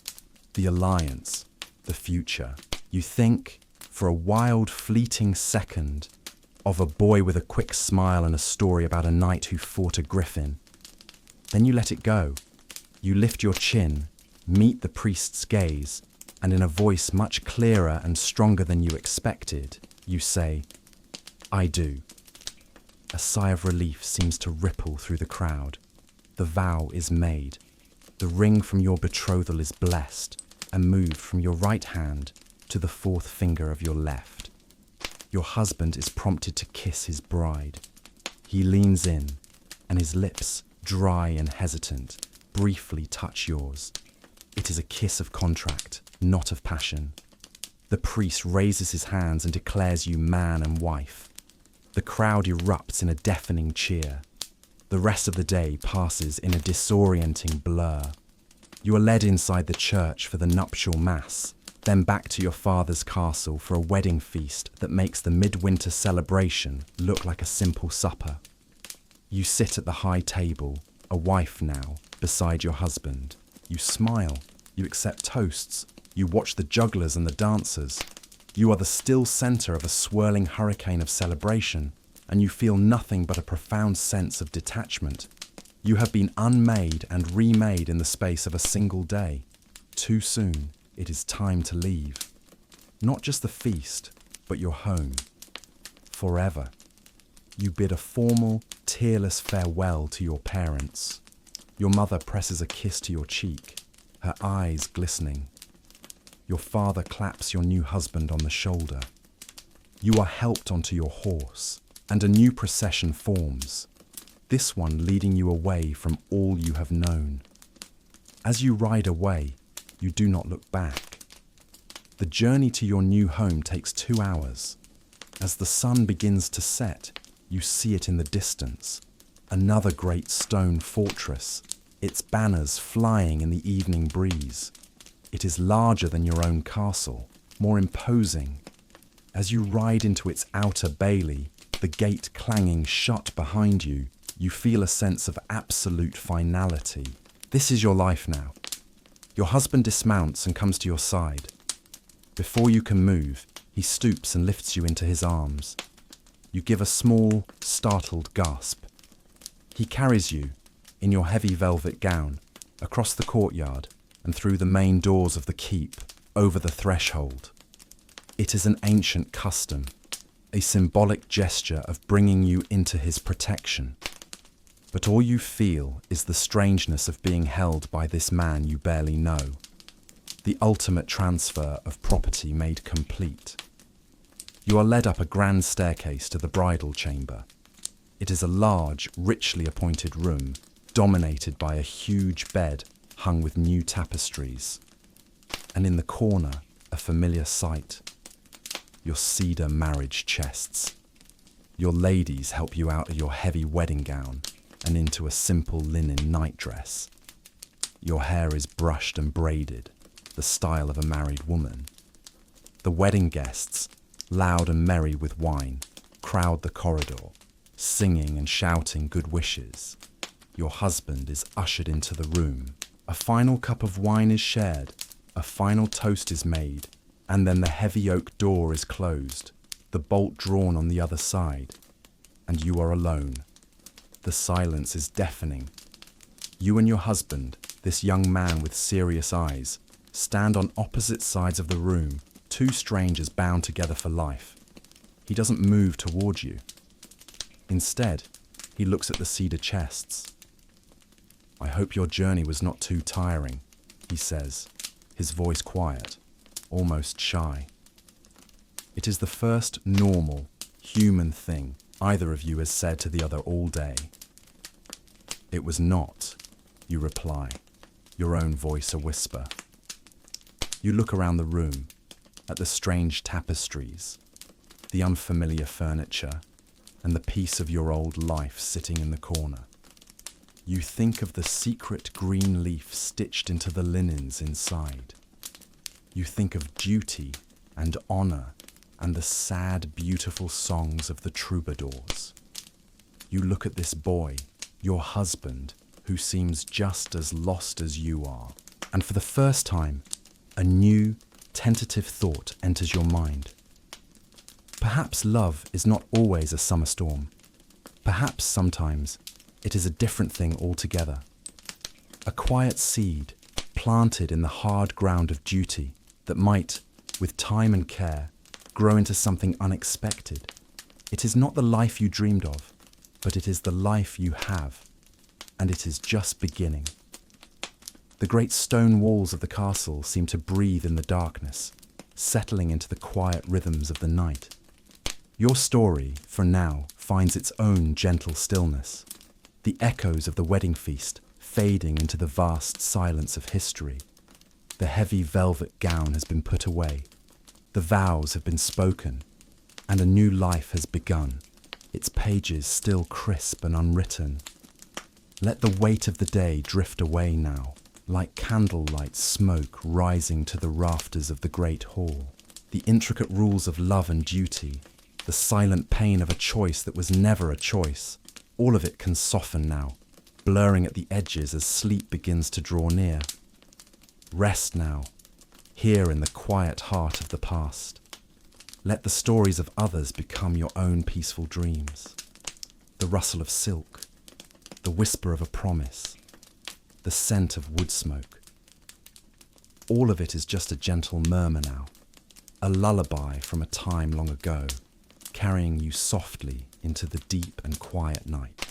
the alliance, the future. You think, for a wild, fleeting second, of a boy with a quick smile and a story about a knight who fought a griffin. Then you let it go. You lift your chin, meet the priest's gaze, and in a voice much clearer and stronger than you expected, you say, I do. A sigh of relief seems to ripple through the crowd. The vow is made. The ring from your betrothal is blessed and moved from your right hand to the fourth finger of your left. Your husband is prompted to kiss his bride. He leans in, and his lips, dry and hesitant, briefly touch yours. It is a kiss of contract, not of passion. The priest raises his hands and declares you man and wife. The crowd erupts in a deafening cheer. The rest of the day passes in a disorienting blur. You are led inside the church for the nuptial mass, then back to your father's castle for a wedding feast that makes the midwinter celebration look like a simple supper. You sit at the high table, a wife now, beside your husband. You smile, you accept toasts, you watch the jugglers and the dancers. You are the still centre of a swirling hurricane of celebration, and you feel nothing but a profound sense of detachment. You have been unmade and remade in the space of a single day. Too soon, it is time to leave. Not just the feast, but your home. Forever. You bid a formal, tearless farewell to your parents. Your mother presses a kiss to your cheek, her eyes glistening. Your father claps your new husband on the shoulder. You are helped onto your horse, and a new procession forms, this one leading you away from all you have known. As you ride away, you do not look back. The journey to your new home takes 2 hours. As the sun begins to set, you see it in the distance, another great stone fortress, its banners flying in the evening breeze. It is larger than your own castle, more imposing. As you ride into its outer bailey, the gate clanging shut behind you, you feel a sense of absolute finality. This is your life now. Your husband dismounts and comes to your side. Before you can move, he stoops and lifts you into his arms. You give a small, startled gasp. He carries you, in your heavy velvet gown, across the courtyard and through the main doors of the keep, over the threshold. It is an ancient custom, a symbolic gesture of bringing you into his protection. But all you feel is the strangeness of being held by this man you barely know, the ultimate transfer of property made complete. You are led up a grand staircase to the bridal chamber. It is a large, richly appointed room, dominated by a huge bed hung with new tapestries. And in the corner, a familiar sight: your cedar marriage chests. Your ladies help you out of your heavy wedding gown and into a simple linen nightdress. Your hair is brushed and braided, the style of a married woman. The wedding guests, loud and merry with wine, crowd the corridor, singing and shouting good wishes. Your husband is ushered into the room. A final cup of wine is shared, a final toast is made, and then the heavy oak door is closed, the bolt drawn on the other side, and you are alone. The silence is deafening. You and your husband, this young man with serious eyes, stand on opposite sides of the room, two strangers bound together for life. He doesn't move towards you. Instead, he looks at the cedar chests. "I hope your journey was not too tiring," he says, his voice quiet, almost shy. It is the first normal, human thing either of you has said to the other all day. "It was not," you reply, your own voice a whisper. You look around the room, at the strange tapestries, the unfamiliar furniture, and the piece of your old life sitting in the corner. You think of the secret green leaf stitched into the linens inside. You think of duty and honor and the sad, beautiful songs of the troubadours. You look at this boy, your husband, who seems just as lost as you are, and for the first time, a new, tentative thought enters your mind. Perhaps love is not always a summer storm. Perhaps sometimes it is a different thing altogether. A quiet seed planted in the hard ground of duty that might, with time and care, grow into something unexpected. It is not the life you dreamed of, but it is the life you have, and it is just beginning. The great stone walls of the castle seem to breathe in the darkness, settling into the quiet rhythms of the night. Your story, for now, finds its own gentle stillness, the echoes of the wedding feast fading into the vast silence of history. The heavy velvet gown has been put away, the vows have been spoken, and a new life has begun, its pages still crisp and unwritten. Let the weight of the day drift away now, like candlelight smoke rising to the rafters of the great hall. The intricate rules of love and duty, the silent pain of a choice that was never a choice, all of it can soften now, blurring at the edges as sleep begins to draw near. Rest now, here in the quiet heart of the past. Let the stories of others become your own peaceful dreams. The rustle of silk, the whisper of a promise, the scent of wood smoke. All of it is just a gentle murmur now, a lullaby from a time long ago, carrying you softly into the deep and quiet night.